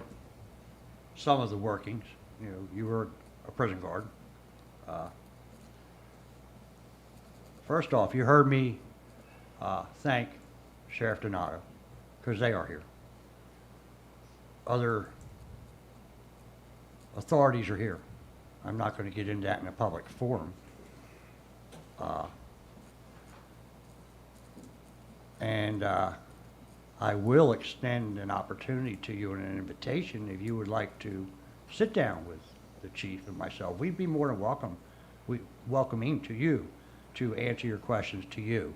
some of the workings. You were a prison guard. First off, you heard me thank Sheriff Donato, because they are here. Other authorities are here. I'm not going to get into that in a public forum. And I will extend an opportunity to you and an invitation if you would like to sit down with the chief and myself. We'd be more than welcoming to you to answer your questions to you.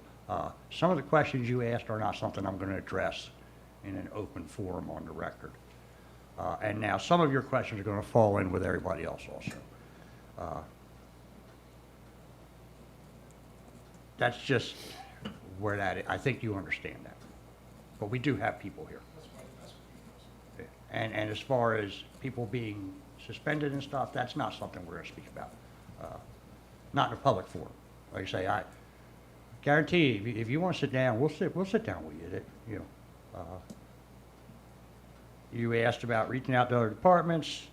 Some of the questions you asked are not something I'm going to address in an open forum on the record. And now some of your questions are going to fall in with everybody else also. That's just where that is. I think you understand that. But we do have people here. Yeah. And as far as people being suspended and stuff, that's not something we're gonna speak about. Not in a public forum. Like I say, I guarantee you, if you wanna sit down, we'll sit down with you. You asked about reaching out to other departments.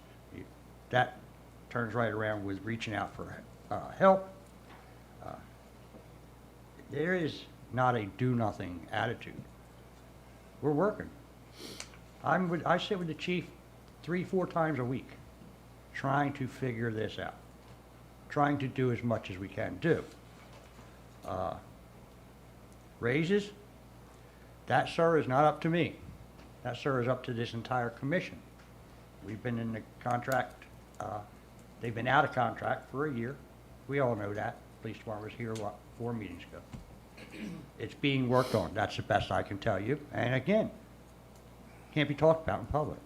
That turns right around with reaching out for help. There is not a do-nothing attitude. We're working. I sit with the chief 3-4 times a week, trying to figure this out, trying to do as much as we can do. Raises, that, sir, is not up to me. That, sir, is up to this entire commission. We've been in the contract, they've been out of contract for a year. We all know that. Police department was here, 4 meetings ago. It's being worked on. That's the best I can tell you. And again, can't be talked about in public.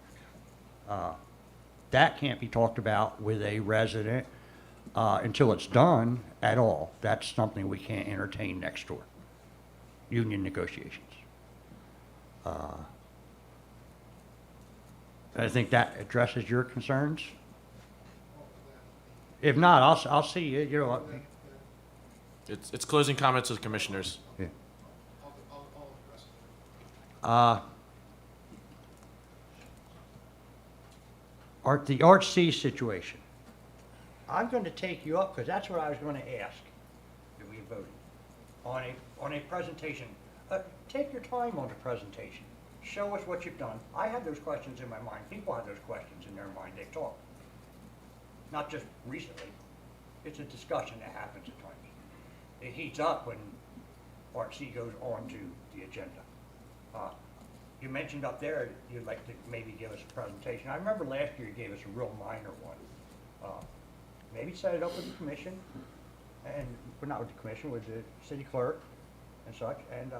That can't be talked about with a resident until it's done at all. That's something we can't entertain next door. Union negotiations. I think that addresses your concerns. If not, I'll see you, you know. It's closing comments with commissioners. Yeah. The Art C situation. I'm going to take you up, because that's what I was going to ask that we voted on a presentation. Take your time on the presentation. Show us what you've done. I have those questions in my mind. People have those questions in their mind. They've talked. Not just recently. It's a discussion that happens at times. It heats up when Part C goes on to the agenda. You mentioned up there you'd like to maybe give us a presentation. I remember last year you gave us a real minor one. Maybe set it up with the commission, but not with the commission, with the city clerk and such, and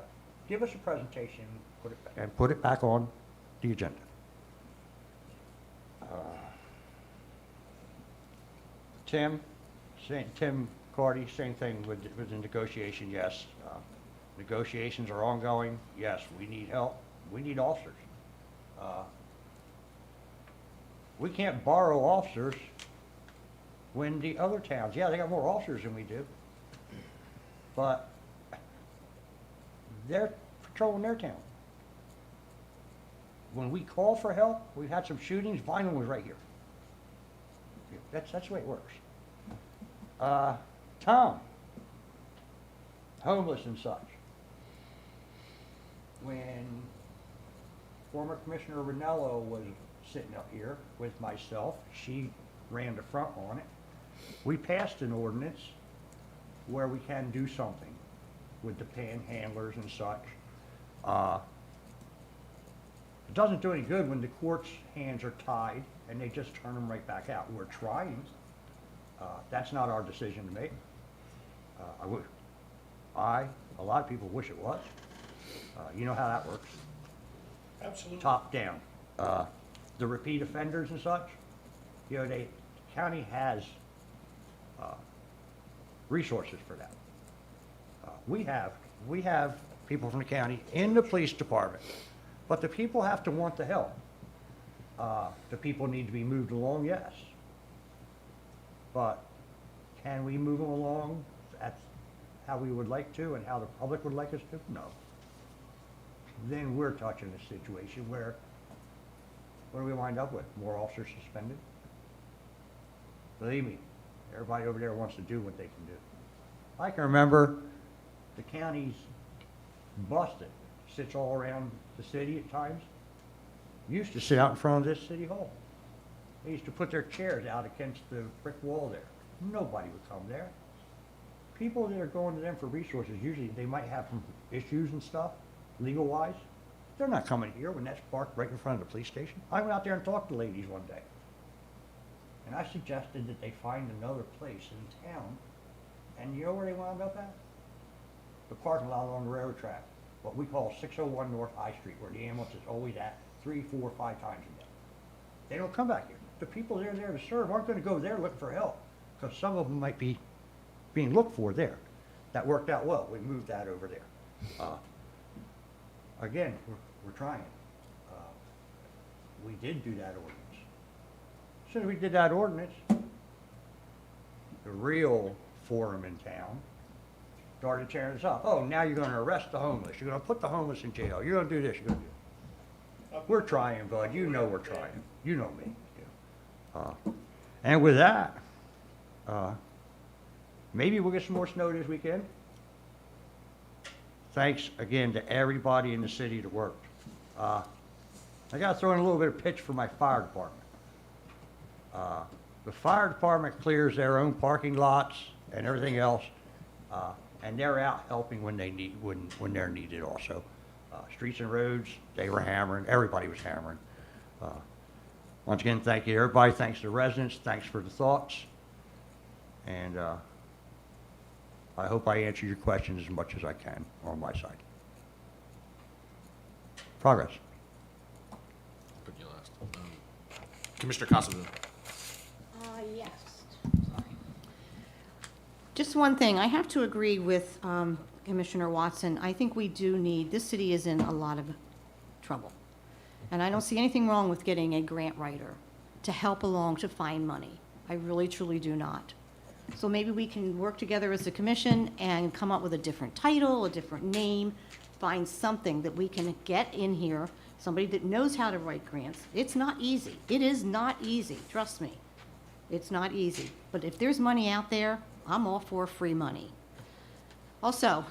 give us a presentation, put it back on the agenda. Tim Cardy, same thing with the negotiation, yes. Negotiations are ongoing, yes, we need help, we need officers. We can't borrow officers when the other towns, yeah, they got more officers than we do, but they're patrolling their town. When we call for help, we've had some shootings, Vineland was right here. That's the way it works. Tom, homeless and such. When former Commissioner Ranello was sitting up here with myself, she ran the front on it. We passed an ordinance where we can do something with the panhandlers and such. It doesn't do any good when the court's hands are tied and they just turn them right back out. We're trying. That's not our decision to make. A lot of people wish it was. You know how that works. Absolutely. Top down. The repeat offenders and such, you know, the county has resources for that. We have people from the county in the police department, but the people have to want the help. The people need to be moved along, yes. But can we move them along at how we would like to and how the public would like us to? No. Then we're touching a situation where, what do we wind up with? More officers suspended? Believe me, everybody over there wants to do what they can do. I can remember the county's busted, sits all around the city at times. Used to sit out in front of this city hall. They used to put their chairs out against the brick wall there. Nobody would come there. People that are going to them for resources, usually they might have some issues and stuff, legal-wise. They're not coming here when that's parked right in front of the police station. I went out there and talked to ladies one day. And I suggested that they find another place in town. And you know where they wound up at? The parking lot along the railroad track. What we call 601 North High Street, where the ambulance is always at 3, 4, 5 times a day. They don't come back here. The people that are there to serve aren't going to go there looking for help, because some of them might be being looked for there. That worked out well. We moved that over there. Again, we're trying. we did do that ordinance. As soon as we did that ordinance, the real forum in town started tearing us up. Oh, now you're gonna arrest the homeless, you're gonna put the homeless in jail, you're gonna do this, you're gonna do that. We're trying, bud, you know we're trying, you know me. And with that, maybe we'll get some more snow this weekend. Thanks again to everybody in the city that worked. I gotta throw in a little bit of pitch for my fire department. The fire department clears their own parking lots and everything else, and they're out helping when they need, when they're needed also. Streets and roads, they were hammering, everybody was hammering. Once again, thank you to everybody, thanks to the residents, thanks for the thoughts. And I hope I answered your questions as much as I can on my side. Progress. Put you last. Commissioner Kosovo. Yes. Sorry. Just one thing, I have to agree with Commissioner Watson. I think we do need, this city is in a lot of trouble. And I don't see anything wrong with getting a grant writer to help along to find money. I really, truly do not. So maybe we can work together as a commission and come up with a different title, a different name, find something that we can get in here, somebody that knows how to write grants. It's not easy. It is not easy, trust me. It's not easy. But if there's money out there, I'm all for free money. Also,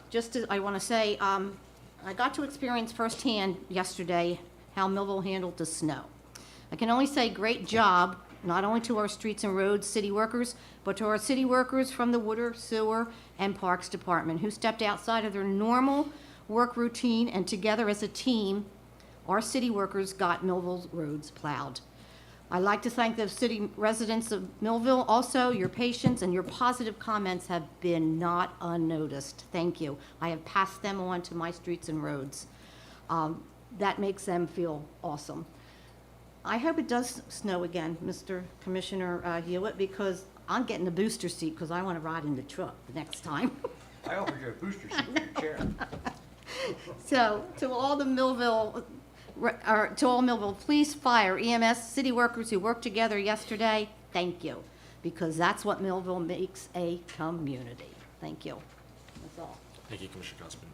I want to say, I got to experience firsthand yesterday how Millville handled the snow. I can only say great job, not only to our streets and roads city workers, but to our city workers from the Water, Sewer, and Parks Department who stepped outside of their normal work routine, and together as a team, our city workers got Millville's roads plowed. I'd like to thank the city residents of Millville. Also, your patience and your positive comments have been not unnoticed. Thank you. I have passed them on to my streets and roads. That makes them feel awesome. I hope it does snow again, Mr. Commissioner Hewitt, because I'm getting a booster seat because I want to ride in the truck the next time. I offered you a booster seat in your chair. So, to all Millville police, fire, EMS, city workers who worked together yesterday, thank you, because that's what Millville makes a community. Thank you. That's all. Thank you, Commissioner Kosovo.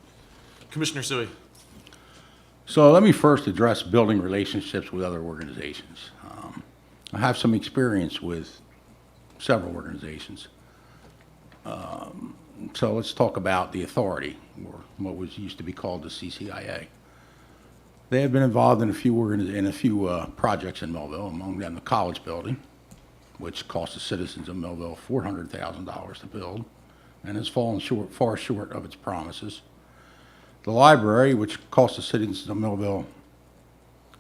Commissioner Sui. So let me first address building relationships with other organizations. I have some experience with several organizations. So let's talk about the authority, or what was used to be called the CCIA. They have been involved in a few projects in Millville, among them the college building, which cost the citizens of Millville $400,000 to build, and has fallen far short of its promises. The library, which cost the citizens of Millville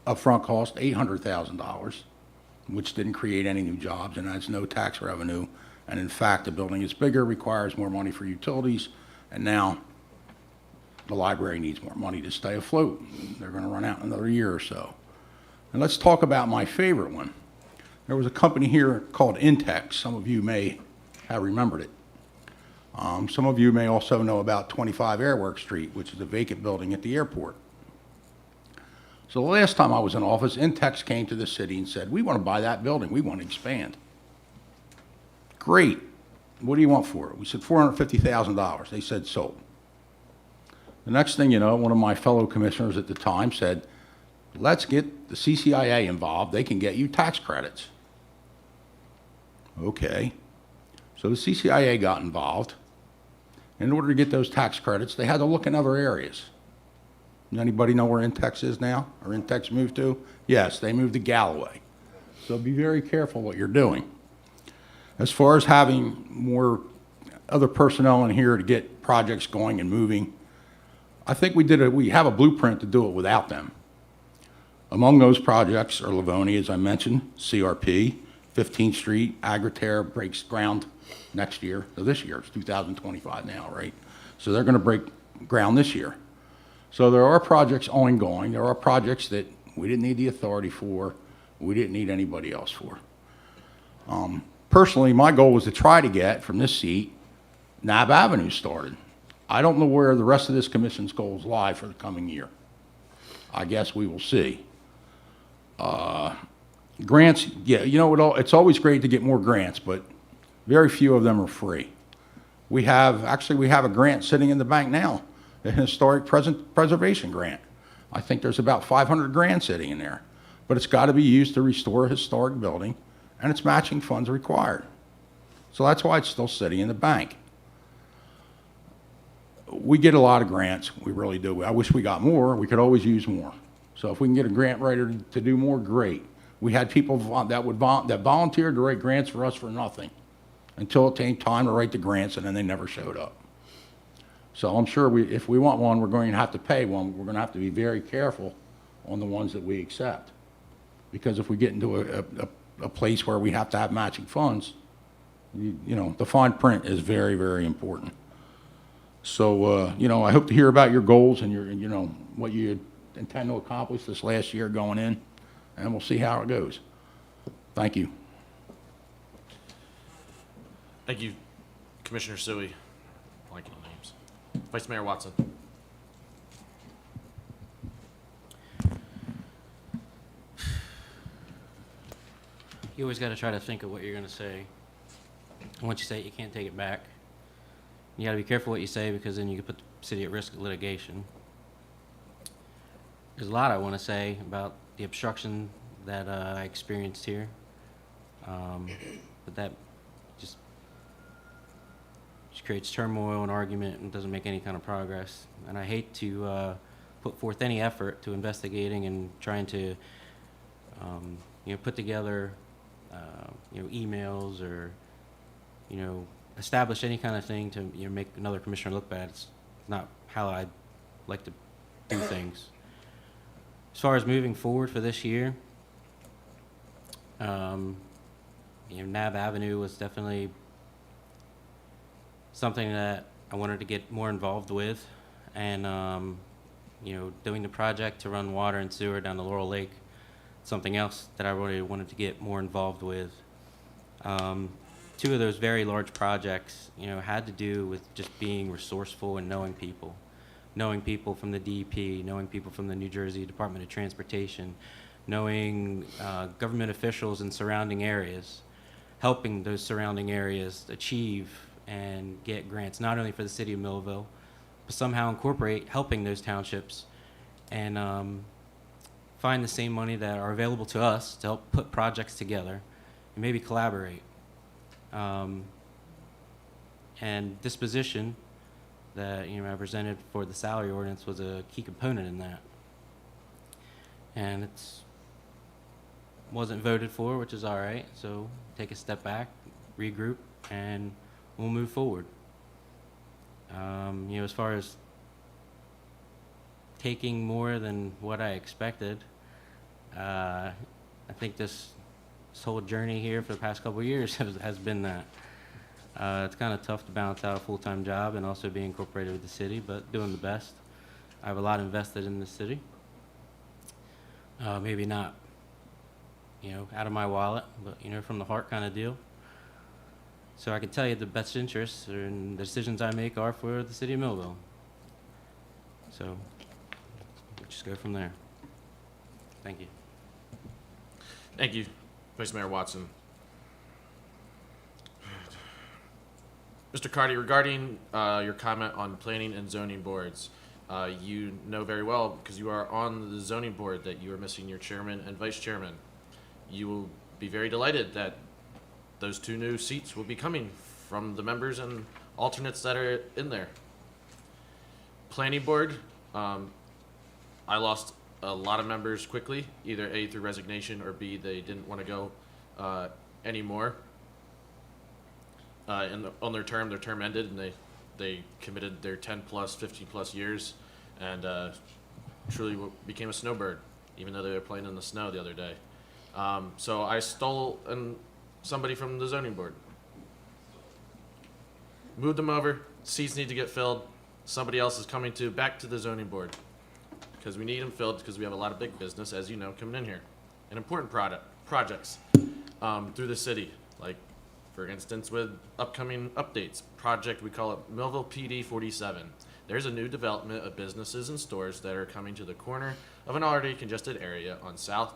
upfront cost $800,000, which didn't create any new jobs and adds no tax revenue. And in fact, the building is bigger, requires more money for utilities, and now the library needs more money to stay afloat. They're going to run out in another year or so. And let's talk about my favorite one. There was a company here called Intex. Some of you may have remembered it. Some of you may also know about 25 Airwork Street, which is a vacant building at the airport. So the last time I was in office, Intex came to the city and said, we want to buy that building. We want to expand. Great. What do you want for it? We said $450,000. They said sold. The next thing you know, one of my fellow commissioners at the time said, let's get the CCIA involved. They can get you tax credits. Okay. So the CCIA got involved. In order to get those tax credits, they had to look in other areas. Does anybody know where Intex is now, or Intex moved to? Yes, they moved to Galloway. So be very careful what you're doing. As far as having more other personnel in here to get projects going and moving, I think we have a blueprint to do it without them. Among those projects are Livonia, as I mentioned, CRP, 15th Street, Agriterra breaks ground next year. So this year, it's 2025 now, right? So they're going to break ground this year. So there are projects ongoing. There are projects that we didn't need the authority for. We didn't need anybody else for. Personally, my goal was to try to get, from this seat, Nab Avenue started. I don't know where the rest of this commission's goals lie for the coming year. I guess we will see. Grants, yeah, you know, it's always great to get more grants, but very few of them are free. We have a grant sitting in the bank now, a historic preservation grant. I think there's about 500 grand sitting in there, but it's got to be used to restore a historic building, and it's matching funds required. So that's why it's still sitting in the bank. We get a lot of grants, we really do. I wish we got more, we could always use more. So if we can get a grant writer to do more, great. We had people that volunteered to write grants for us for nothing until it came time to write the grants, and then they never showed up. So I'm sure if we want one, we're going to have to pay one. We're going to have to be very careful on the ones that we accept. Because if we get into a place where we have to have matching funds, you know, the fine print is very, very important. So, you know, I hope to hear about your goals and you know, what you intend to accomplish this last year going in, and we'll see how it goes. Thank you. Thank you, Commissioner Sui. I like your names. Vice Mayor Watson. You always got to try to think of what you're going to say. And once you say it, you can't take it back. You got to be careful what you say, because then you could put the city at risk of litigation. There's a lot I want to say about the obstruction that I experienced here, but that just creates turmoil and argument and doesn't make any kind of progress. And I hate to put forth any effort to investigating and trying to, you know, put together, you know, emails or, you know, establish any kind of thing to, you know, make another commissioner look bad. It's not how I like to do things. As far as moving forward for this year, you know, Nav Avenue was definitely something that I wanted to get more involved with, and you know, doing the project to run water and sewer down to Laurel Lake, something else that I really wanted to get more involved with. Two of those very large projects, you know, had to do with just being resourceful and knowing people from the DEP, knowing people from the New Jersey Department of Transportation, knowing government officials in surrounding areas, helping those surrounding areas achieve and get grants, not only for the city of Millville, but somehow incorporate helping those townships and find the same money that are available to us to help put projects together and maybe collaborate. And this position that, you know, I presented for the salary ordinance was a key component in that. And it's wasn't voted for, which is all right. So take a step back, regroup, and we'll move forward. You know, as far as taking more than what I expected, I think this whole journey here for the past couple of years has been that. It's kind of tough to balance out a full-time job and also be incorporated with the city, but doing the best. I have a lot invested in the city. Maybe not, you know, out of my wallet, but, you know, from the heart kind of deal. So I can tell you the best interests and the decisions I make are for the city of Millville. So we'll just go from there. Thank you. Thank you, Vice Mayor Watson. Mr. Carty, regarding your comment on planning and zoning boards, you know very well, because you are on the zoning board, that you are missing your chairman and vice chairman. You will be very delighted that those two new seats will be coming from the members and alternates that are in there. Planning board, I lost a lot of members quickly, either A, through resignation, or B, they didn't want to go anymore. On their term ended, and they committed their 10 plus, 15 plus years, and truly became a snowbird, even though they were playing in the snow the other day. So I stole somebody from the zoning board, moved them over. Seats need to get filled. Somebody else is coming back to the zoning board, because we need them filled, because we have a lot of big business, as you know, coming in here, and important projects through the city, like, for instance, with upcoming updates, project, we call it Millville PD 47. There's a new development of businesses and stores that are coming to the corner of an already congested area on South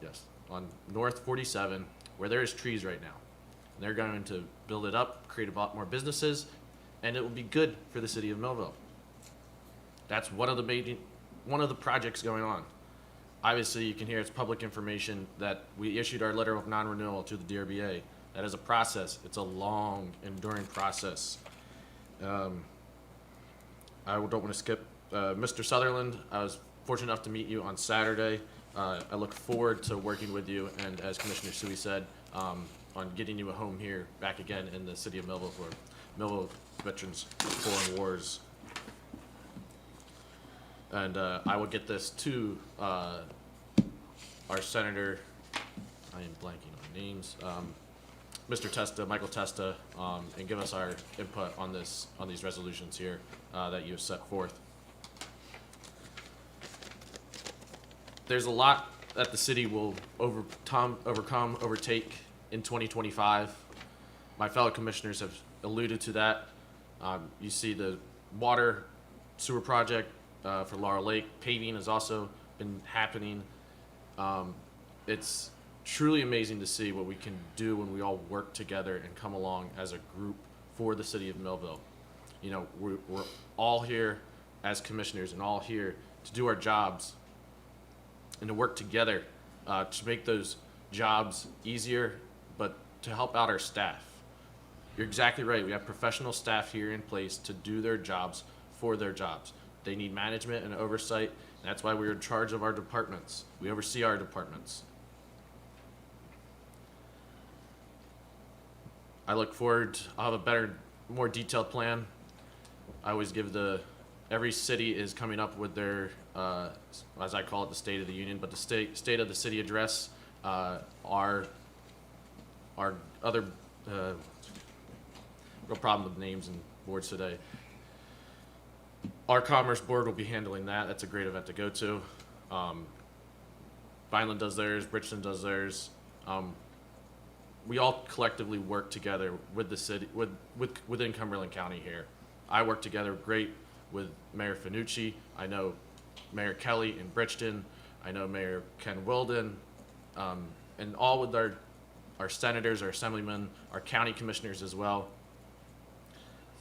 Yes, on North 47, where there is trees right now. And they're going to build it up, create a lot more businesses, and it will be good for the city of Millville. That's one of the projects going on. Obviously, you can hear it's public information that we issued our letter of non-renewal to the DRBA. That is a process. It's a long, enduring process. I don't want to skip. Mr. Sutherland, I was fortunate enough to meet you on Saturday. I look forward to working with you, and as Commissioner Sui said, on getting you a home here back again in the city of Millville for Millville Veterans Foreign Wars. And I will get this to our senator. I am blanking on names. Mr. Testa, Michael Testa, and give us our input on these resolutions here that you have set forth. There's a lot that the city will overtake in 2025. My fellow commissioners have alluded to that. You see the water sewer project for Laurel Lake. Paving has also been happening. It's truly amazing to see what we can do when we all work together and come along as a group for the city of Millville. You know, we're all here as commissioners and all here to do our jobs and to work together to make those jobs easier, but to help out our staff. You're exactly right. We have professional staff here in place to do their jobs for their jobs. They need management and oversight, and that's why we're in charge of our departments. We oversee our departments. I look forward, I'll have a better, more detailed plan. I always give every city is coming up with their, as I call it, the State of the Union, but the state of the city address, our other, real problem with names and boards today. Our Commerce Board will be handling that. That's a great event to go to. Vineland does theirs, Bridgeton does theirs. We all collectively work together with the city, within Cumberland County here. I work together great with Mayor Finucci. I know Mayor Kelly in Bridgeton. I know Mayor Ken Wilden, and all with our senators, our assemblymen, our county commissioners as well.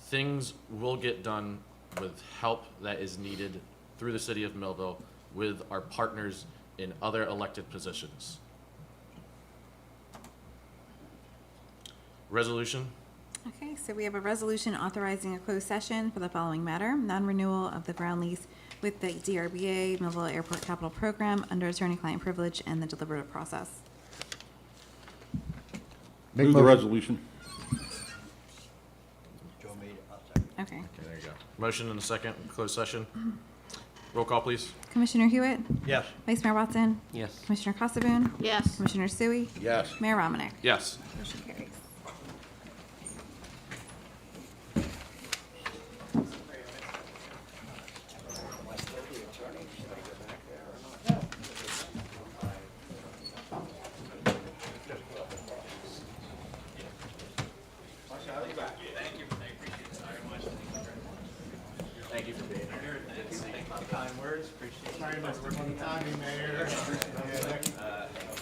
Things will get done with help that is needed through the city of Millville with our partners in other elected positions. Resolution. Okay, so we have a resolution authorizing a closed session for the following matter: non-renewal of the ground lease with the DRBA Millville Airport Capital Program under attorney-client privilege and the deliberative process. Move the resolution. Joe made it, I'll second. Okay. Okay, there you go. Motion and a second, closed session. Roll call, please. Commissioner Hewitt? Yes. Vice Mayor Watson? Yes. Commissioner Casabun? Yes. Commissioner Sui? Yes. Mayor Romanek? Yes. Motion carries. Thank you for being here. Kind words, appreciate it. Sorry about the timing, Mayor.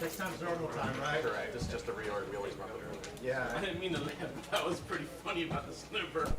Next time's normal time, right? Correct. This is just a reorg. We always run with it. Yeah. I didn't mean to laugh, but that was pretty funny about the snowbird.